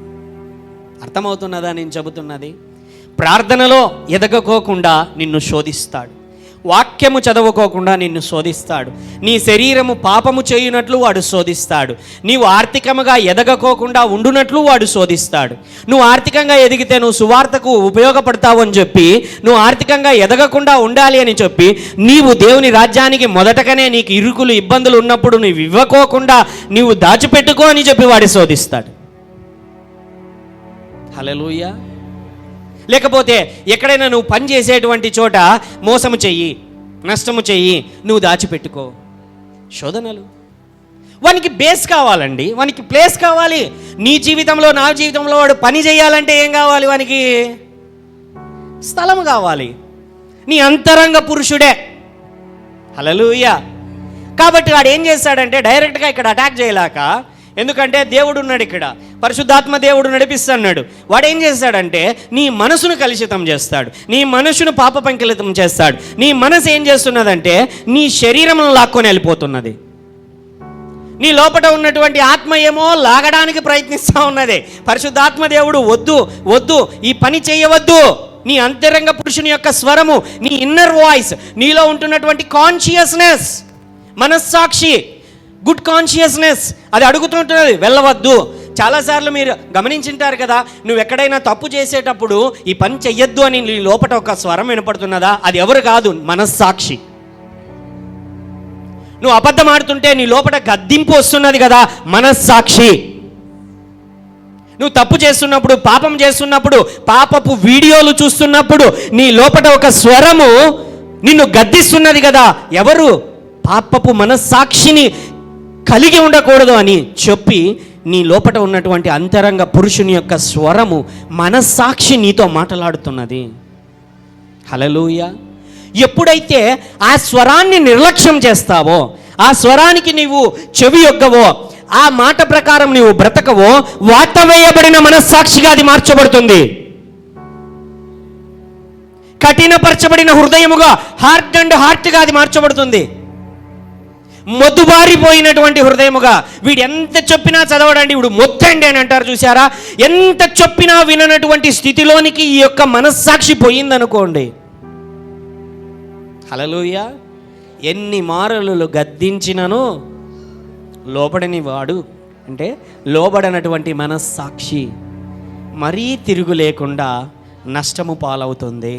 అర్థమవుతున్నదా నేను చెబుతున్నది? ప్రార్థనలో ఎదగకోకుండా నిన్ను శోధిస్తాడు, వాక్యము చదవుకోకుండా నిన్ను శోధిస్తాడు, నీ శరీరము పాపము చేయునట్లు వాడు శోధిస్తాడు, నీవు ఆర్థికంగా ఎదగకోకుండా ఉండునట్లు వాడు శోధిస్తాడు. నువ్వు ఆర్థికంగా ఎదిగితే నువ్వు సువార్తకు ఉపయోగపడతావు అని చెప్పి, నువ్వు ఆర్థికంగా ఎదగకుండా ఉండాలి అని చెప్పి, నీవు దేవుని రాజ్యానికి మొదటగానే నీకు ఇరుకులు ఇబ్బందులు ఉన్నప్పుడు నువ్వు ఇవ్వకోకుండా నీవు దాచిపెట్టుకో అని చెప్పి వాడు శోధిస్తాడు. హల్లెలూయా. లేకపోతే ఎక్కడైనా నువ్వు పని చేసేటువంటి చోట మోసము చెయ్యి, నష్టము చెయ్యి, నువ్వు దాచిపెట్టుకో. శోధనలు. వానికి బేస్ కావాలండి, వానికి ప్లేస్ కావాలి. నీ జీవితంలో, నా జీవితంలో వాడు పని చేయాలంటే ఏం కావాలి? వానికి స్థలము కావాలి. నీ అంతరంగ పురుషుడే. హల్లెలూయా. కాబట్టి వాడు ఏం చేస్తాడంటే డైరెక్ట్గా ఇక్కడ అటాక్ చేయలేక, ఎందుకంటే దేవుడు ఉన్నాడు ఇక్కడ, పరిశుద్ధాత్మ దేవుడు నడిపిస్తున్నాడు. వాడు ఏం చేస్తాడంటే నీ మనసును కలుషితం చేస్తాడు, నీ మనసును పాప పంకిలితం చేస్తాడు. నీ మనసు ఏం చేస్తున్నదంటే నీ శరీరమును లాక్కొని వెళ్ళిపోతున్నది. నీ లోపల ఉన్నటువంటి ఆత్మ ఏమో లాగడానికి ప్రయత్నిస్తూ ఉన్నది. పరిశుద్ధాత్మ దేవుడు వద్దు వద్దు, ఈ పని చేయవద్దు. నీ అంతరంగ పురుషుని యొక్క స్వరము, నీ ఇన్నర్ వాయిస్, నీలో ఉంటున్నటువంటి కాన్షియస్నెస్, మనస్సాక్షి, గుడ్ కాన్షియస్నెస్ అది అడుగుతుంటున్నది, వెళ్ళవద్దు. చాలాసార్లు మీరు గమనించుంటారు కదా, నువ్వు ఎక్కడైనా తప్పు చేసేటప్పుడు ఈ పని చెయ్యొద్దు అని నీ లోపల ఒక స్వరం వినపడుతున్నదా? అది ఎవరు కాదు, మనస్సాక్షి. నువ్వు అబద్ధం ఆడుతుంటే నీ లోపల గద్దింపు వస్తున్నది కదా, మనస్సాక్షి. నువ్వు తప్పు చేస్తున్నప్పుడు, పాపం చేస్తున్నప్పుడు, పాపపు వీడియోలు చూస్తున్నప్పుడు నీ లోపల ఒక స్వరము నిన్ను గద్దిస్తున్నది కదా, ఎవరు? పాపపు మనస్సాక్షిని కలిగి ఉండకూడదు అని చెప్పి నీ లోపల ఉన్నటువంటి అంతరంగ పురుషుని యొక్క స్వరము, మనస్సాక్షి నీతో మాట్లాడుతున్నది. హల్లెలూయా. ఎప్పుడైతే ఆ స్వరాన్ని నిర్లక్ష్యం చేస్తావో, ఆ స్వరానికి నీవు చెవి యొగ్గవో, ఆ మాట ప్రకారం నీవు బ్రతకవో, వాతవేయబడిన మనస్సాక్షిగా అది మార్చబడుతుంది. కఠినపరచబడిన హృదయముగా, హార్ట్ అండ్ హార్ట్గా అది మార్చబడుతుంది. మొద్దుబారిపోయినటువంటి హృదయముగా, వీడు ఎంత చెప్పినా చదవడండి, వీడు మొత్తండి అని అంటారు చూసారా, ఎంత చెప్పినా విననటువంటి స్థితిలోనికి ఈ యొక్క మనస్సాక్షి పోయిందనుకోండి. హల్లెలూయా. ఎన్ని మారులు గద్దించినను లోబడని వాడు, అంటే లోబడనటువంటి మనస్సాక్షి మరీ తిరుగు లేకుండా నష్టము పాలవుతుంది.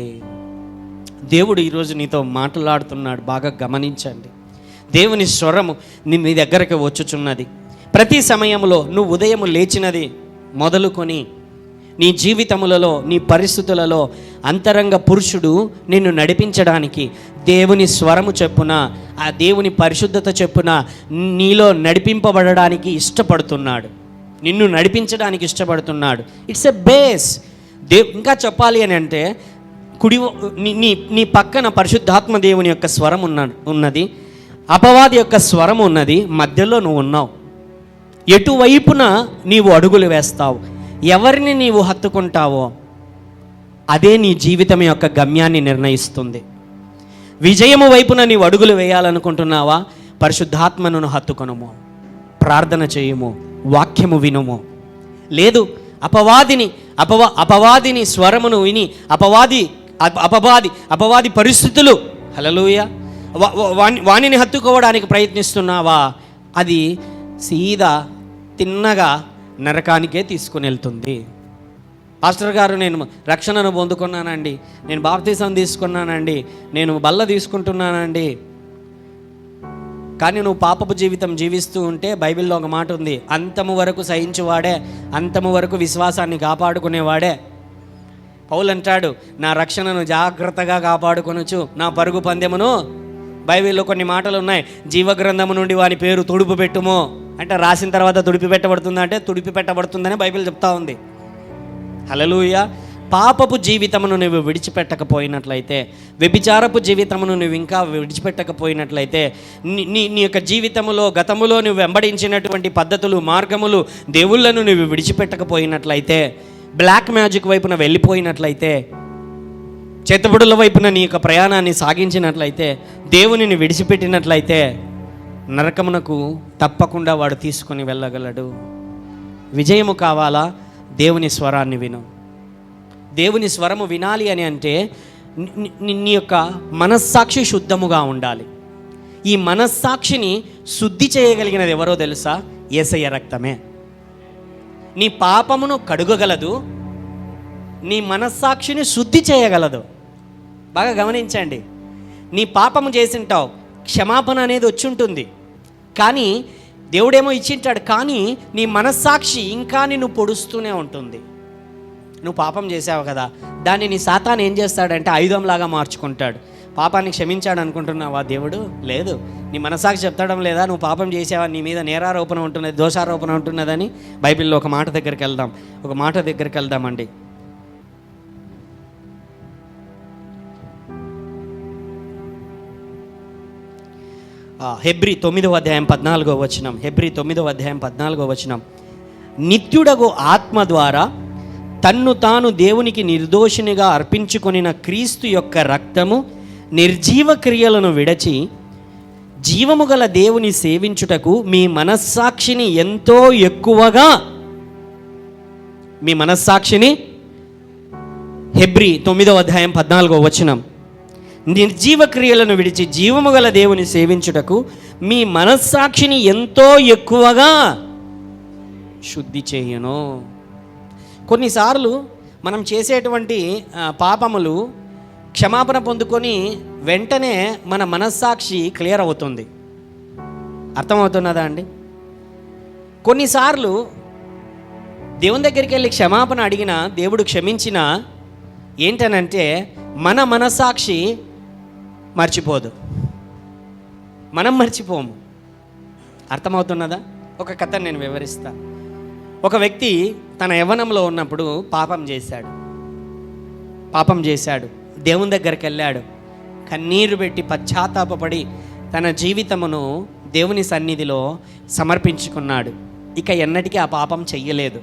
దేవుడు ఈరోజు నీతో మాట్లాడుతున్నాడు, బాగా గమనించండి. దేవుని స్వరము మీ దగ్గరకు వచ్చుచున్నది. ప్రతి సమయంలో నువ్వు ఉదయం లేచినది మొదలుకొని నీ జీవితములలో, నీ పరిస్థితులలో అంతరంగ పురుషుడు నిన్ను నడిపించడానికి దేవుని స్వరము చెప్పున, ఆ దేవుని పరిశుద్ధత చెప్పున నీలో నడిపింపబడడానికి ఇష్టపడుతున్నాడు, నిన్ను నడిపించడానికి ఇష్టపడుతున్నాడు. It's a base. ఇంకా చెప్పాలి అని అంటే నీ పక్కన పరిశుద్ధాత్మ దేవుని యొక్క స్వరం ఉన్నది, అపవాది యొక్క స్వరం ఉన్నది, మధ్యలో నువ్వు ఉన్నావు. ఎటువైపున నీవు అడుగులు వేస్తావు, ఎవరిని నీవు హత్తుకుంటావో అదే నీ జీవితం యొక్క గమ్యాన్ని నిర్ణయిస్తుంది. విజయము వైపున నీవు అడుగులు వేయాలనుకుంటున్నావా? పరిశుద్ధాత్మను హత్తుకొనుము, ప్రార్థన చేయుము, వాక్యము వినుము. లేదు, అపవాదిని స్వరమును విని అపవాది పరిస్థితులు, హల్లెలూయా, వాణిని హత్తుకోవడానికి ప్రయత్నిస్తున్నావా? అది సీదా తిన్నగా నరకానికే తీసుకుని వెళ్తుంది. పాస్టర్ గారు, నేను రక్షణను పొందుకున్నానండి, నేను బాప్తిసం తీసుకున్నానండి, నేను బల్ల తీసుకుంటున్నానండి, కానీ నువ్వు పాపపు జీవితం జీవిస్తూ ఉంటే బైబిల్లో ఒక మాట ఉంది, అంతము వరకు సహించువాడే, అంతము వరకు విశ్వాసాన్ని కాపాడుకునేవాడే. పౌలు అంటాడు, నా రక్షణను జాగ్రత్తగా కాపాడుకొనొచ్చు, నా పరుగు పందెమును. బైబిల్లో కొన్ని మాటలు ఉన్నాయి, జీవగ్రంథము నుండి వాని పేరు తుడుపు పెట్టుము అంటే రాసిన తర్వాత తుడిపి పెట్టబడుతుందా అంటే తుడిపి పెట్టబడుతుందని బైబిల్ చెప్తా ఉంది. హల్లెలూయా. పాపపు జీవితమును నువ్వు విడిచిపెట్టకపోయినట్లయితే, వ్యభిచారపు జీవితమును నువ్వు ఇంకా విడిచిపెట్టకపోయినట్లయితే, నీ యొక్క జీవితములో గతములో నువ్వు వెంబడించినటువంటి పద్ధతులు, మార్గములు, దేవుళ్ళను నువ్వు విడిచిపెట్టకపోయినట్లయితే, బ్లాక్ మ్యాజిక్ వైపున వెళ్ళిపోయినట్లయితే, చేతబడుల వైపున నీ యొక్క ప్రయాణాన్ని సాగించినట్లయితే, దేవునిని విడిచిపెట్టినట్లయితే నరకమునకు తప్పకుండా వాడు తీసుకొని వెళ్ళగలడు. విజయము కావాలా? దేవుని స్వరాన్ని విను. దేవుని స్వరము వినాలి అని అంటే నీ యొక్క మనస్సాక్షి శుద్ధముగా ఉండాలి. ఈ మనస్సాక్షిని శుద్ధి చేయగలిగినది ఎవరో తెలుసా? యేసయ్య రక్తమే. నీ పాపమును కడుగగలదు, నీ మనస్సాక్షిని శుద్ధి చేయగలదు. బాగా గమనించండి. నీ పాపము చేసింటావు, క్షమాపణ అనేది వచ్చి ఉంటుంది, కానీ దేవుడేమో ఇచ్చింటాడు, కానీ నీ మనస్సాక్షి ఇంకా నిన్ను పొడుస్తూనే ఉంటుంది. నువ్వు పాపం చేసావు కదా, దాన్ని నీ సాతాను ఏం చేస్తాడంటే ఆయుధంలాగా మార్చుకుంటాడు. పాపాన్ని క్షమించాడు అనుకుంటున్నావా దేవుడు? లేదు. నీ మనస్సాక్షి చెప్తాడం లేదా నువ్వు పాపం చేసావా, నీ మీద నేరారోపణ ఉంటున్నది, దోషారోపణ ఉంటున్నదని. బైబిల్లో ఒక మాట దగ్గరికి వెళ్దామండి. హెబ్రీ 9వ అధ్యాయం 14వ వచనం. హెబ్రీ 9వ అధ్యాయం 14వ వచనం. నిత్యుడగు ఆత్మ ద్వారా తన్ను తాను దేవునికి నిర్దోషినిగా అర్పించుకొనిన క్రీస్తు యొక్క రక్తము నిర్జీవ క్రియలను విడచి జీవము గల దేవుని సేవించుటకు మీ మనస్సాక్షిని ఎంతో ఎక్కువగా, మీ మనస్సాక్షిని, హెబ్రీ 9వ అధ్యాయం 14వ వచనం, నిర్జీవ క్రియలను విడిచి జీవము గల దేవుని సేవించుటకు మీ మనస్సాక్షిని ఎంతో ఎక్కువగా శుద్ధి చేయను. కొన్నిసార్లు మనం చేసేటువంటి పాపములు క్షమాపణ పొందుకొని వెంటనే మన మనస్సాక్షి క్లియర్ అవుతుంది. అర్థమవుతున్నదా అండి? కొన్నిసార్లు దేవుని దగ్గరికి వెళ్ళి క్షమాపణ అడిగినా, దేవుడు క్షమించినా ఏంటనంటే మన మనస్సాక్షి మర్చిపోదు, మనం మర్చిపోము. అర్థమవుతున్నదా? ఒక కథ నేను వివరిస్తా. ఒక వ్యక్తి తన యవ్వనంలో ఉన్నప్పుడు పాపం చేశాడు. దేవుని దగ్గరికి వెళ్ళాడు, కన్నీరు పెట్టి పశ్చాత్తాపపడి తన జీవితమును దేవుని సన్నిధిలో సమర్పించుకున్నాడు. ఇక ఎన్నటికీ ఆ పాపం చెయ్యలేదు.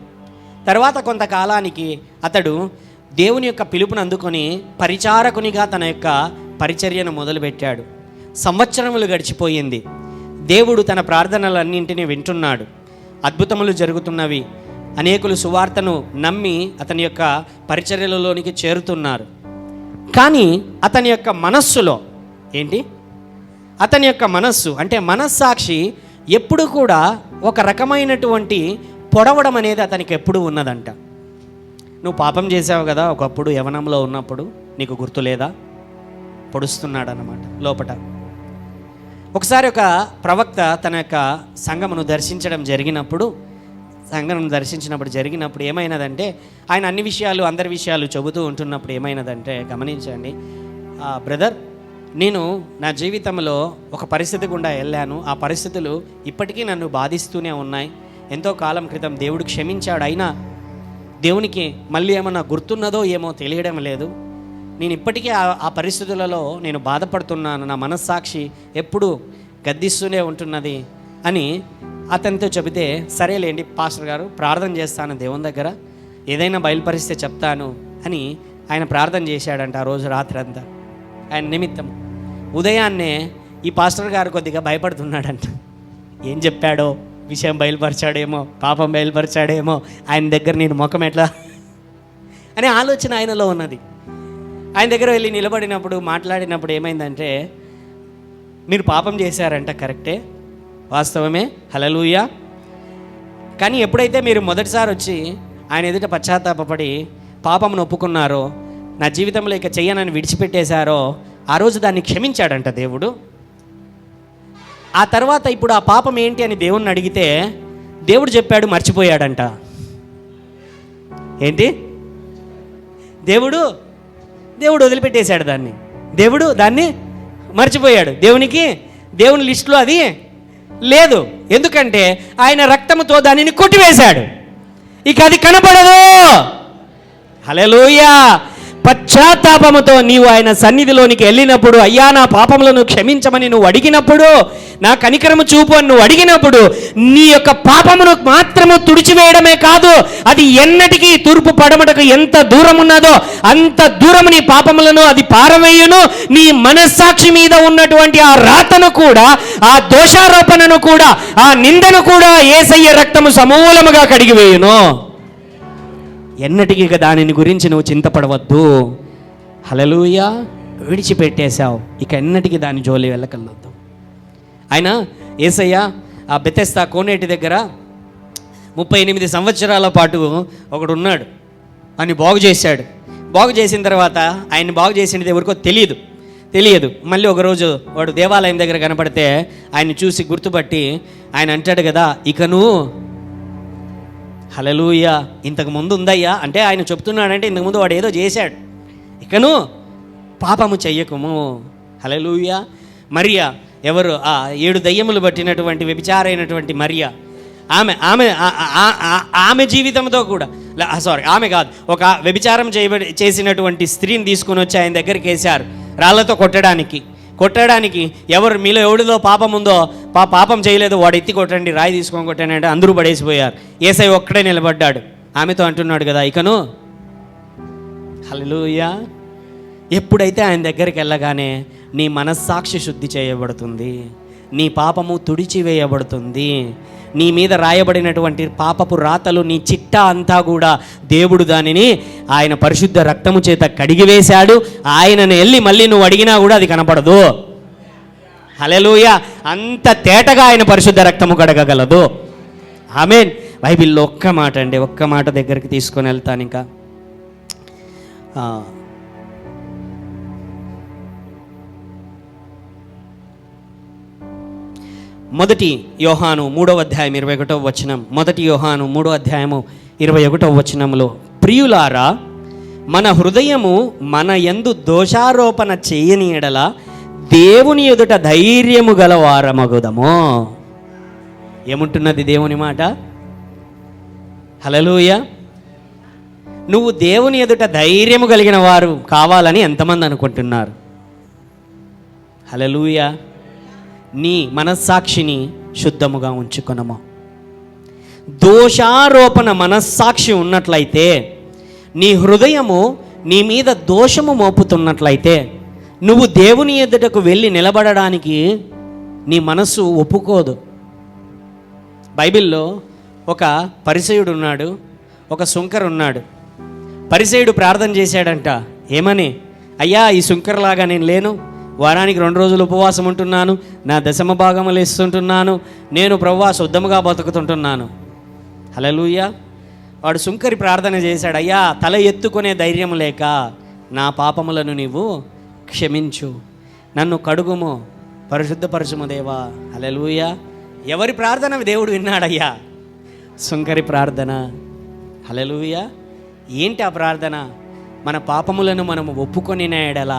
తర్వాత కొంతకాలానికి అతడు దేవుని యొక్క పిలుపును అందుకొని పరిచారకునిగా తన యొక్క పరిచర్యను మొదలుపెట్టాడు. సంవత్సరములు గడిచిపోయింది. దేవుడు తన ప్రార్థనలన్నింటినీ వింటున్నాడు. అద్భుతములు జరుగుతున్నవి. అనేకులు సువార్తను నమ్మి అతని యొక్క పరిచర్యలలోనికి చేరుతున్నారు. కానీ అతని యొక్క మనస్సులో అతని యొక్క మనస్సు అంటే మనస్సాక్షి ఎప్పుడు కూడా ఒక రకమైనటువంటి పొడవడం అనేది అతనికి ఎప్పుడు ఉన్నదంట. నువ్వు పాపం చేసావు కదా ఒకప్పుడు యవ్వనంలో ఉన్నప్పుడు, నీకు గుర్తులేదా? పొడుస్తున్నాడు అన్నమాట లోపట. ఒకసారి ఒక ప్రవక్త తన యొక్క సంఘమును దర్శించడం జరిగినప్పుడు సంఘం దర్శించినప్పుడు జరిగినప్పుడు ఏమైనదంటే, ఆయన అన్ని విషయాలు అందరి విషయాలు చెబుతూ ఉంటున్నప్పుడు ఏమైనదంటే, గమనించండి బ్రదర్, నేను నా జీవితంలో ఒక పరిస్థితి గుండా వెళ్ళాను. ఆ పరిస్థితులు ఇప్పటికీ నన్ను బాధిస్తూనే ఉన్నాయి. ఎంతో కాలం క్రితం దేవుడు క్షమించాడు, అయినా దేవునికి మళ్ళీ ఏమన్నా గుర్తున్నదో ఏమో తెలియడం లేదు. నేను ఇప్పటికీ ఆ పరిస్థితులలో నేను బాధపడుతున్నాను. నా మనస్సాక్షి ఎప్పుడు గద్దిస్తూనే ఉంటున్నది అని అతనితో చెబితే, సరేలేండి పాస్టర్ గారు, ప్రార్థన చేస్తాను దేవుని దగ్గర, ఏదైనా బయలుపరిస్తే చెప్తాను అని ఆయన ప్రార్థన చేశాడంట ఆ రోజు రాత్రి అంతా. ఆయన నిమిత్తం ఉదయాన్నే ఈ పాస్టర్ గారు కొద్దిగా భయపడుతున్నాడంట. ఏం చెప్పాడో, విషయం బయలుపరిచాడేమో, పాపం బయలుపరిచాడేమో, ఆయన దగ్గర నేను ముఖం ఎట్లా అనే ఆలోచన ఆయనలో ఉన్నది. ఆయన దగ్గర వెళ్ళి నిలబడినప్పుడు మాట్లాడినప్పుడు ఏమైందంటే, మీరు పాపం చేశారంట, కరెక్టే, వాస్తవమే, హల్లెలూయా. కానీ ఎప్పుడైతే మీరు మొదటిసారి వచ్చి ఆయన ఎదుట పశ్చాత్తాపపడి పాపమును ఒప్పుకున్నారో, నా జీవితంలో ఇక చెయ్యనని విడిచిపెట్టేశారో, ఆ రోజు దాన్ని క్షమించాడంట దేవుడు. ఆ తర్వాత ఇప్పుడు ఆ పాపం ఏంటి అని దేవుణ్ణి అడిగితే దేవుడు చెప్పాడు, మర్చిపోయాడంట. ఏంటి? దేవుడు వదిలిపెట్టేశాడు దాన్ని. దేవుడు దాన్ని మర్చిపోయాడు. దేవుని లిస్టులో అది లేదు. ఎందుకంటే ఆయన రక్తముతో దానిని కొట్టివేశాడు. ఇక అది కనపడదు. హల్లెలూయా. పశ్చాత్తాపముతో నీవు ఆయన సన్నిధిలోనికి వెళ్ళినప్పుడు, అయ్యా నా పాపములను క్షమించమని నువ్వు అడిగినప్పుడు, నా కనికరము చూపు అని నువ్వు అడిగినప్పుడు, నీ యొక్క పాపమును మాత్రము తుడిచివేయడమే కాదు, అది ఎన్నటికీ తూర్పు పడమటకు ఎంత దూరం ఉన్నదో అంత దూరము నీ పాపములను అది పారవేయును. నీ మనస్సాక్షి మీద ఉన్నటువంటి ఆ రాతను కూడా, ఆ దోషారోపణను కూడా, ఆ నిందను కూడా యేసయ్య రక్తము సమూలముగా కడిగివేయును. ఎన్నటికీ ఇక దానిని గురించి నువ్వు చింతపడవద్దు. హల్లెలూయా. విడిచిపెట్టేశావు, ఇక ఎన్నటికీ దాని జోలి వెళ్ళకలొద్దు. ఆయన యేసయ్య ఆ బెతెస్దా కోనేటి దగ్గర 38 సంవత్సరాల పాటు ఒకడు ఉన్నాడు, అని బాగు చేశాడు. బాగు చేసిన తర్వాత ఆయన బాగు చేసినది ఎవరికో తెలియదు. మళ్ళీ ఒకరోజు వాడు దేవాలయం దగ్గర కనపడితే ఆయన చూసి గుర్తుపట్టి ఆయన అంటాడు కదా, ఇక నువ్వు, హల్లెలూయా, ఇంతకు ముందు ఉందయ్యా అంటే ఆయన చెప్తున్నాడంటే ఇంతకుముందు వాడు ఏదో చేశాడు, ఇకను పాపము చెయ్యకుము. హల్లెలూయా. మరియా ఎవరు? ఆ 7 దయ్యములు పట్టినటువంటి వ్యభిచారైనటువంటి మరియా, ఆమె జీవితంతో కూడా, ఆమె కాదు, ఒక వ్యభిచారం చేసినటువంటి స్త్రీని తీసుకుని వచ్చి ఆయన దగ్గరికి వేశారు రాళ్లతో కొట్టడానికి. ఎవరు మీలో ఎవడిలో పాపం ఉందో, పాపం చేయలేదు వాడు ఎత్తి కొట్టండి, రాయి తీసుకొని కొట్టండి అంటే అందరూ పడేసిపోయారు. యేసయ్య ఒక్కడే నిలబడ్డాడు. ఆమెతో అంటున్నాడు కదా, ఇకను, హల్లెలూయా, ఎప్పుడైతే ఆయన దగ్గరికి వెళ్ళగానే నీ మనస్సాక్షి శుద్ధి చేయబడుతుంది, నీ పాపము తుడిచివేయబడుతుంది, నీ మీద రాయబడినటువంటి పాపపు రాతలు, నీ చిట్టా అంతా కూడా దేవుడు దానిని ఆయన పరిశుద్ధ రక్తము చేత కడిగివేశాడు. ఆయనను వెళ్ళి మళ్ళీ నువ్వు అడిగినా కూడా అది కనపడదు. హల్లెలూయా. అంత తేటగా ఆయన పరిశుద్ధ రక్తము కడగగలదు. ఆమేన్. బైబిల్లో ఒక్క మాట దగ్గరికి తీసుకొని వెళ్తాను. ఇంకా మొదటి యోహాను 3వ అధ్యాయం 21వ వచనం. మొదటి యోహాను 3వ అధ్యాయము 21వ వచనంలో, ప్రియులారా, మన హృదయము మన యందు దోషారోపణ చేయని ఎడల దేవుని ఎదుట ధైర్యము గల వారమగుదము. ఏముంటున్నది దేవుని మాట? హల్లెలూయా. నువ్వు దేవుని ఎదుట ధైర్యము కలిగిన వారు కావాలని ఎంతమంది అనుకుంటున్నారు? హల్లెలూయా. నీ మనస్సాక్షిని శుద్ధముగా ఉంచుకొనము. దోషారోపణ మనస్సాక్షి ఉన్నట్లయితే, నీ హృదయము నీ మీద దోషము మోపుతున్నట్లయితే, నువ్వు దేవుని ఎదుటకు వెళ్ళి నిలబడడానికి నీ మనస్సు ఒప్పుకోదు. బైబిల్లో ఒక పరిసయ్యుడు ఉన్నాడు, ఒక సుంకరు ఉన్నాడు. పరిసయ్యుడు ప్రార్థన చేశాడంట, ఏమని? అయ్యా, ఈ సుంకర్లాగా నేను లేను, వారానికి 2 రోజులు ఉపవాసం ఉంటున్నాను, నా దశమ భాగములు ఇస్తుంటున్నాను, నేను ప్రభువా శుద్ధముగా బతుకుతుంటున్నాను. హల్లెలూయా. వాడు సుంకరి ప్రార్థన చేశాడు, అయ్యా, తల ఎత్తుకునే ధైర్యం లేక నా పాపములను నీవు క్షమించు, నన్ను కడుగుము, పరిశుద్ధపరచుము దేవా. హల్లెలూయా. ఎవరి ప్రార్థన దేవుడు విన్నాడయ్యా? సుంకరి ప్రార్థన. హల్లెలూయా. ఏంటి ఆ ప్రార్థన? మన పాపములను మనము ఒప్పుకొనిన ఎడల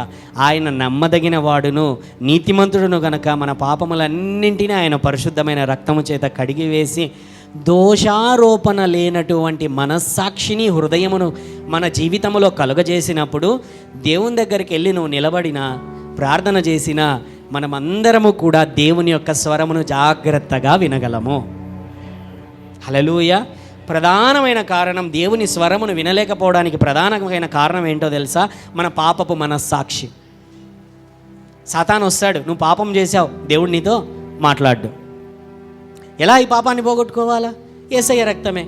ఆయన నమ్మదగిన వాడును నీతిమంతుడును గనక మన పాపములన్నింటినీ ఆయన పరిశుద్ధమైన రక్తము చేత కడిగివేసి దోషారోపణ లేనటువంటి మనస్సాక్షిని హృదయమును మన జీవితంలో కలుగజేసినప్పుడు దేవుని దగ్గరికి వెళ్ళి నువ్వు నిలబడినా ప్రార్థన చేసినా మనమందరము కూడా దేవుని యొక్క స్వరమును జాగ్రత్తగా వినగలము. హల్లెలూయా. ప్రధానమైన కారణం, దేవుని స్వరమును వినలేకపోవడానికి ప్రధానమైన కారణం ఏంటో తెలుసా? మన పాపపు మనస్సాక్షి. సాతాను వస్తాడు, నువ్వు పాపం చేశావు, దేవుడు నీతో మాట్లాడు. ఎలా ఈ పాపాన్ని పోగొట్టుకోవాలా? యేసయ్య రక్తమే.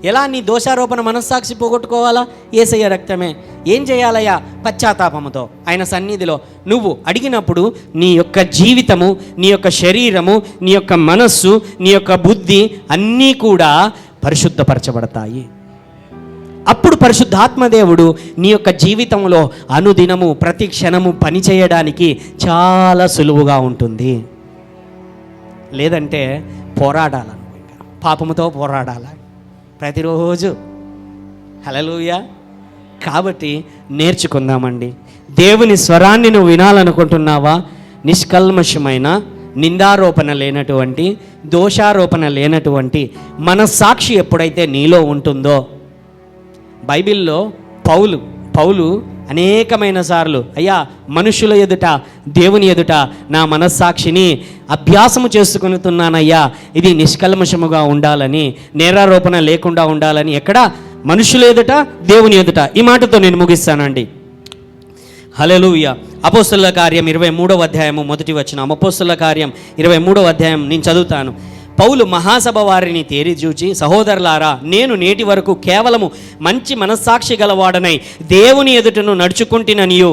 ఎలా నీ దోషారోపణ మనస్సాక్షి పోగొట్టుకోవాలా? యేసయ్య రక్తమే. ఏం చేయాలయ్యా? పశ్చాత్తాపముతో ఆయన సన్నిధిలో నువ్వు అడిగినప్పుడు నీ యొక్క జీవితము, నీ యొక్క శరీరము, నీ యొక్క మనస్సు, నీ యొక్క బుద్ధి అన్నీ కూడా పరిశుద్ధపరచబడతాయి. అప్పుడు పరిశుద్ధాత్మదేవుడు నీ యొక్క జీవితంలో అనుదినము ప్రతి క్షణము పనిచేయడానికి చాలా సులువుగా ఉంటుంది. లేదంటే పోరాడాలను, పాపముతో పోరాడాలి ప్రతిరోజు. హల్లెలూయా. కాబట్టి నేర్చుకుందామండి. దేవుని స్వరాన్ని నువ్వు వినాలనుకుంటున్నావా? నిష్కల్మషమైన, నిందారోపణ లేనటువంటి, దోషారోపణ లేనటువంటి మనస్సాక్షి ఎప్పుడైతే నీలో ఉంటుందో, బైబిల్లో పౌలు అనేకమైన సార్లు అయ్యా మనుషుల ఎదుట దేవుని ఎదుట నా మనస్సాక్షిని అభ్యాసము చేసుకుంటున్నానయ్యా, ఇది నిష్కల్మషముగా ఉండాలని, నేరారోపణ లేకుండా ఉండాలని. ఎక్కడ? మనుషుల ఎదుట దేవుని ఎదుట. ఈ మాటతో నేను ముగిస్తానండి. హల్లెలూయా. అపోస్తలుల కార్యం 23వ అధ్యాయము మొదటి వచనం. అపోస్తలుల కార్యం 23వ అధ్యాయం నేను చదువుతాను. పౌలు మహాసభ వారిని తేరి చూచి, సహోదరులారా, నేను నేటి వరకు కేవలము మంచి మనస్సాక్షి గలవాడనై దేవుని ఎదుటను నడుచుకుంటుననియు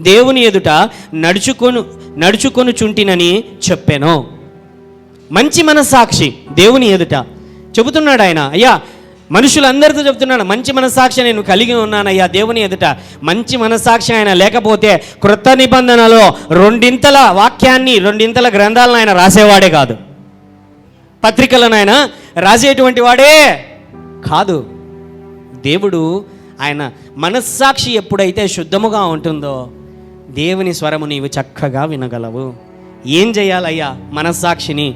దేవుని ఎదుట నడుచుకొనుచుంటినని చెప్పాను. మంచి మనస్సాక్షి దేవుని ఎదుట చెబుతున్నాడు ఆయన. అయ్యా మనుషులందరితో చెబుతున్నాడు, మంచి మనస్సాక్షి నేను కలిగి ఉన్నానయ్యా దేవుని ఎదుట. మంచి మనస్సాక్షి ఆయన లేకపోతే క్రొత్త నిబంధనలో 2 వాక్యాన్ని 2 గ్రంథాలను ఆయన రాసేవాడే కాదు, పత్రికలను ఆయన రాసేటువంటి వాడే కాదు. దేవుడు ఆయన మనస్సాక్షి ఎప్పుడైతే శుద్ధముగా ఉంటుందో దేవుని స్వరము నీవు చక్కగా వినగలవు. ఏం చేయాలయ్యా? మనస్సాక్షిని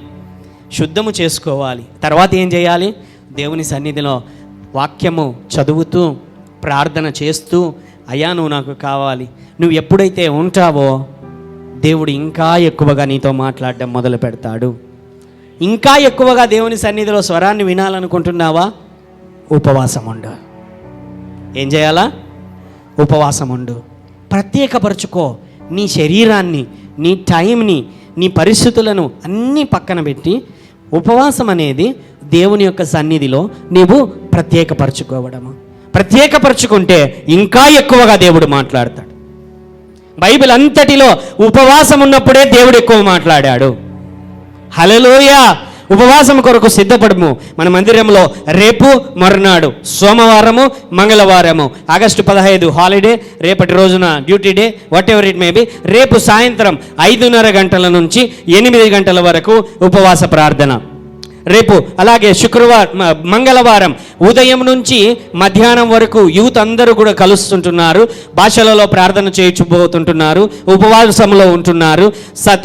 శుద్ధము చేసుకోవాలి. తర్వాత ఏం చేయాలి? దేవుని సన్నిధిలో వాక్యము చదువుతూ ప్రార్థన చేస్తూ, అయ్యా నువ్వు నాకు కావాలి. నువ్వు ఎప్పుడైతే ఉంటావో దేవుడు ఇంకా ఎక్కువగా నీతో మాట్లాడడం మొదలు పెడతాడు. ఇంకా ఎక్కువగా దేవుని సన్నిధిలో స్వరాన్ని వినాలనుకుంటున్నావా? ఉపవాసం ఉండు. ఏం చేయాలా? ఉపవాసం ఉండు. ప్రత్యేకపరచుకో నీ శరీరాన్ని, నీ టైంని, నీ పరిస్థితులను అన్నీ పక్కన పెట్టి ఉపవాసం అనేది దేవుని యొక్క సన్నిధిలో నీవు ప్రత్యేకపరచుకోవడము. ప్రత్యేకపరచుకుంటే ఇంకా ఎక్కువగా దేవుడు మాట్లాడతాడు. బైబిల్ అంతటిలో ఉపవాసం ఉన్నప్పుడే దేవుడు ఎక్కువ మాట్లాడాడు. హల్లెలూయా. ఉపవాసం కొరకు సిద్ధపడము. మన మందిరంలో రేపు మరునాడు సోమవారము మంగళవారము ఆగస్టు 15 హాలిడే, రేపటి రోజున duty day, what ever it may be. రేపు సాయంత్రం 5:30 గంటల నుంచి 8 గంటల వరకు ఉపవాస ప్రార్థన. రేపు అలాగే మంగళవారం ఉదయం నుంచి మధ్యాహ్నం వరకు యూత్ అందరూ కూడా కలుస్తుంటున్నారు, భాషలలో ప్రార్థన చేయించబోతుంటున్నారు, ఉపవాసంలో ఉంటున్నారు.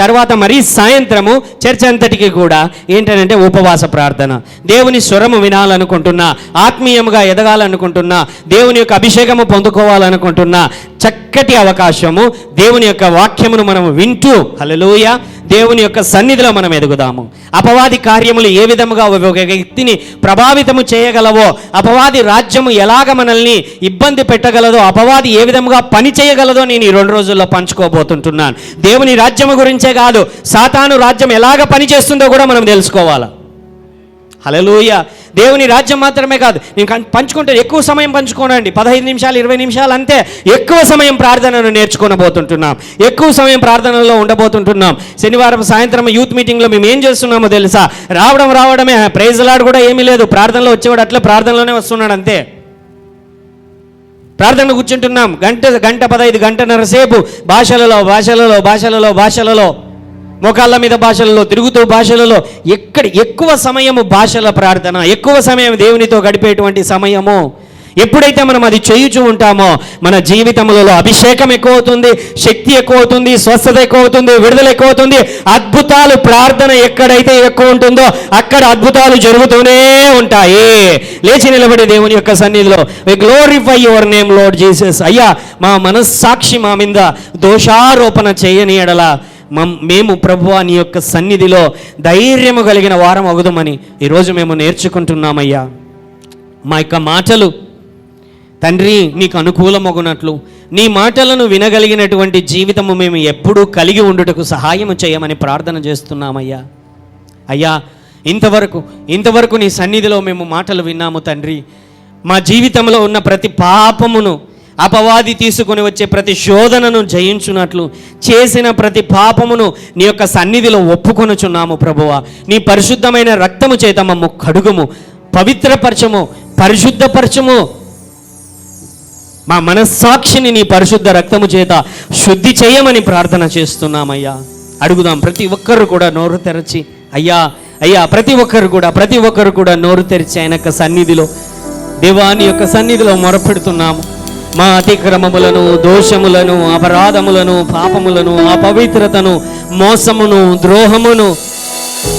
తర్వాత మరీ సాయంత్రము చర్చ్ అంతటికి కూడా ఏంటంటే ఉపవాస ప్రార్థన. దేవుని స్వరము వినాలనుకుంటున్నా, ఆత్మీయంగా ఎదగాలనుకుంటున్నా, దేవుని యొక్క అభిషేకము పొందుకోవాలనుకుంటున్నా చక్కటి అవకాశము. దేవుని యొక్క వాక్యమును మనము వింటూ హల్లెలూయా దేవుని యొక్క సన్నిధిలో మనం ఎదుగుదాము. అపవాది కార్యములు ఏ విధముగా ఒక వ్యక్తిని ప్రభావితము చేయగలవో, అపవాది రాజ్యము ఎలాగ మనల్ని ఇబ్బంది పెట్టగలదో, అపవాది ఏ విధముగా పని చేయగలదో నేను ఈ 2 రోజుల్లో పంచుకోబోతుంటున్నాను. దేవుని రాజ్యము గురించే కాదు, సాతాను రాజ్యం ఎలాగ పనిచేస్తుందో కూడా మనం తెలుసుకోవాలి. హల్లెలూయా. దేవుని రాజ్యం మాత్రమే కాదు, నేను పంచుకుంటే ఎక్కువ సమయం పంచుకోనండి, 15 నిమిషాలు 20 నిమిషాలు అంతే. ఎక్కువ సమయం ప్రార్థనను నేర్చుకోబోతుంటున్నాం, ఎక్కువ సమయం ప్రార్థనలో ఉండబోతుంటున్నాం. శనివారం సాయంత్రం యూత్ మీటింగ్లో మేము ఏం చేస్తున్నామో తెలుసా? రావడమే, ప్రైజ్ లాడ్ కూడా ఏమీ లేదు. ప్రార్థనలో వచ్చేవాడు అట్లా ప్రార్థనలోనే వస్తున్నాడు అంతే. ప్రార్థన కూర్చుంటున్నాం, గంట 15 గంటన్నర సేపు భాషలలో మోకాళ్ళ మీద భాషలలో తిరుగుతూ భాషలలో ఎక్కువ సమయము భాషల ప్రార్థన, ఎక్కువ సమయం దేవునితో గడిపేటువంటి సమయము ఎప్పుడైతే మనం అది చేయుచూ ఉంటామో మన జీవితంలో అభిషేకం ఎక్కువ అవుతుంది, శక్తి ఎక్కువ అవుతుంది, స్వస్థత ఎక్కువ అవుతుంది, విడుదల ఎక్కువ అవుతుంది. అద్భుతాలు ప్రార్థన ఎక్కడైతే ఎక్కువ ఉంటుందో అక్కడ అద్భుతాలు జరుగుతూనే ఉంటాయి. లేచి నిలబడి దేవుని యొక్క సన్నిధిలో we glorify your name Lord Jesus. అయ్యా, మా మనస్సాక్షి మా మీద దోషారోపణ చేయని ఎడల మేము ప్రభువా నీ యొక్క సన్నిధిలో ధైర్యము కలిగిన వారం అగుదమని ఈరోజు మేము నేర్చుకుంటున్నామయ్యా. మా యొక్క మాటలు తండ్రి నీకు అనుకూలమగునట్లు, నీ మాటలను వినగలిగినటువంటి జీవితము మేము ఎప్పుడూ కలిగి ఉండుటకు సహాయము చేయమని ప్రార్థన చేస్తున్నామయ్యా. అయ్యా, ఇంతవరకు నీ సన్నిధిలో మేము మాటలు విన్నాము తండ్రి. మా జీవితంలో ఉన్న ప్రతి పాపమును, అపవాది తీసుకొని వచ్చే ప్రతి శోధనను జయించున్నట్లు చేసిన ప్రతి పాపమును నీ యొక్క సన్నిధిలో ఒప్పుకొనుచున్నాము ప్రభువా. నీ పరిశుద్ధమైన రక్తము చేత మమ్ము కడుగుము, పవిత్రపరచము, పరిశుద్ధపరచము. మా మనస్సాక్షిని నీ పరిశుద్ధ రక్తము చేత శుద్ధి చేయమని ప్రార్థన చేస్తున్నామయ్యా. అడుగుదాం. ప్రతి ఒక్కరు కూడా నోరు తెరచి అయ్యా ప్రతి ఒక్కరు కూడా నోరు తెరిచి ఆయన యొక్క సన్నిధిలో, దేవాని యొక్క సన్నిధిలో మొరపెడుతున్నాము. మా అతిక్రమములను, దోషములను, అపరాధములను, పాపములను, అపవిత్రతను, మోసమును, ద్రోహమును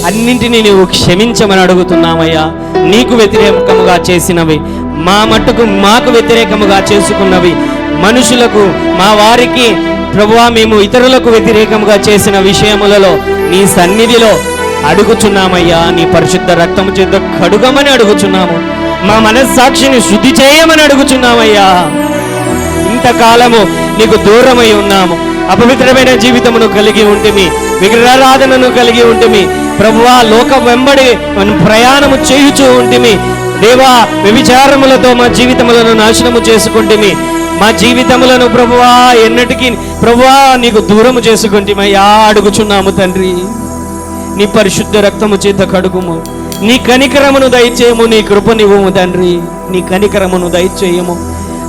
అన్నింటినీ నీవు క్షమించమని అడుగుతున్నామయ్యా. నీకు వ్యతిరేకముగా చేసినవి, మా మట్టుకు మాకు వ్యతిరేకముగా చేసుకున్నవి, మనుషులకు మా వారికి ప్రభువా మేము ఇతరులకు వ్యతిరేకముగా చేసిన విషయములలో నీ సన్నిధిలో అడుగుచున్నామయ్యా. నీ పరిశుద్ధ రక్తము చేత కడుగమని అడుగుచున్నాము. మా మనస్సాక్షిని శుద్ధి చేయమని అడుగుచున్నామయ్యా. ఇంతకాలము నీకు దూరమై ఉన్నాము, అపవిత్రమైన జీవితమును కలిగి ఉంటిమి, విగ్రహారాధనను కలిగి ఉంటిమి ప్రభువా. లోక వెంబడి ప్రయాణము చేయుచూ ఉంటిమి దేవా. వ్యభిచారములతో మా జీవితములను నాశనము చేసుకుంటిమి. మా జీవితములను ప్రభువా ఎన్నటికీ ప్రభువా నీకు దూరము చేసుకుంటిమయ్యా. అడుగుచున్నాము తండ్రి, నీ పరిశుద్ధ రక్తము చేత కడుగుము. నీ కనికరమును దయచేయము, నీ కృపనివ్వము తండ్రి. నీ కనికరమును దయచేయము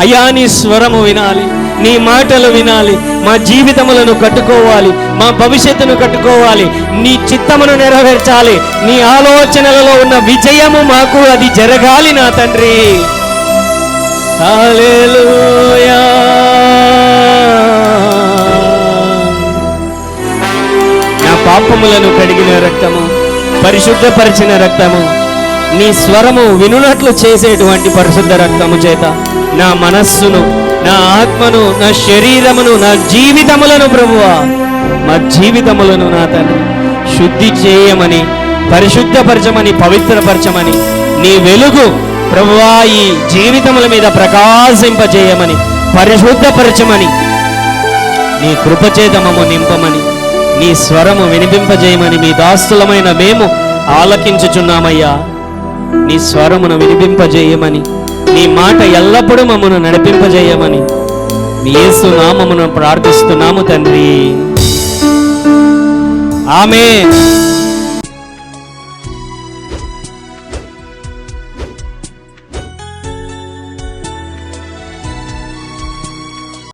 అయ్యా. నీ స్వరము వినాలి, నీ మాటలు వినాలి. మా జీవితములను కట్టుకోవాలి, మా భవిష్యత్తును కట్టుకోవాలి, నీ చిత్తమును నెరవేర్చాలి. నీ ఆలోచనలలో ఉన్న విజయము మాకు అది జరగాలి నా తండ్రి. హల్లెలూయా. నా పాపములను కడిగిన రక్తము, పరిశుద్ధపరిచిన రక్తము, నీ స్వరము వినున్నట్లు చేసేటువంటి పరిశుద్ధ రక్తము చేత నా మనస్సును, నా ఆత్మను, నా శరీరమును, నా జీవితములను ప్రభువా, మా జీవితములను నా తండ్రి శుద్ధి చేయమని, పరిశుద్ధపరచమని, పవిత్రపరచమని, నీ వెలుగు ప్రభువా ఈ జీవితముల మీద ప్రకాశింపజేయమని, పరిశుద్ధపరచమని, నీ కృపచేత మమ్ము నింపమని, నీ స్వరము వినిపింపజేయమని మీ దాస్తులమైన మేము ఆలకించుచున్నామయ్యా. నీ స్వరమును వినిపింపజేయమని, నీ మాట ఎల్లప్పుడూ మమ్మను నడిపింపజేయమని మీ యేసు నామమును ప్రార్థిస్తున్నాము తండ్రి. ఆమేన్.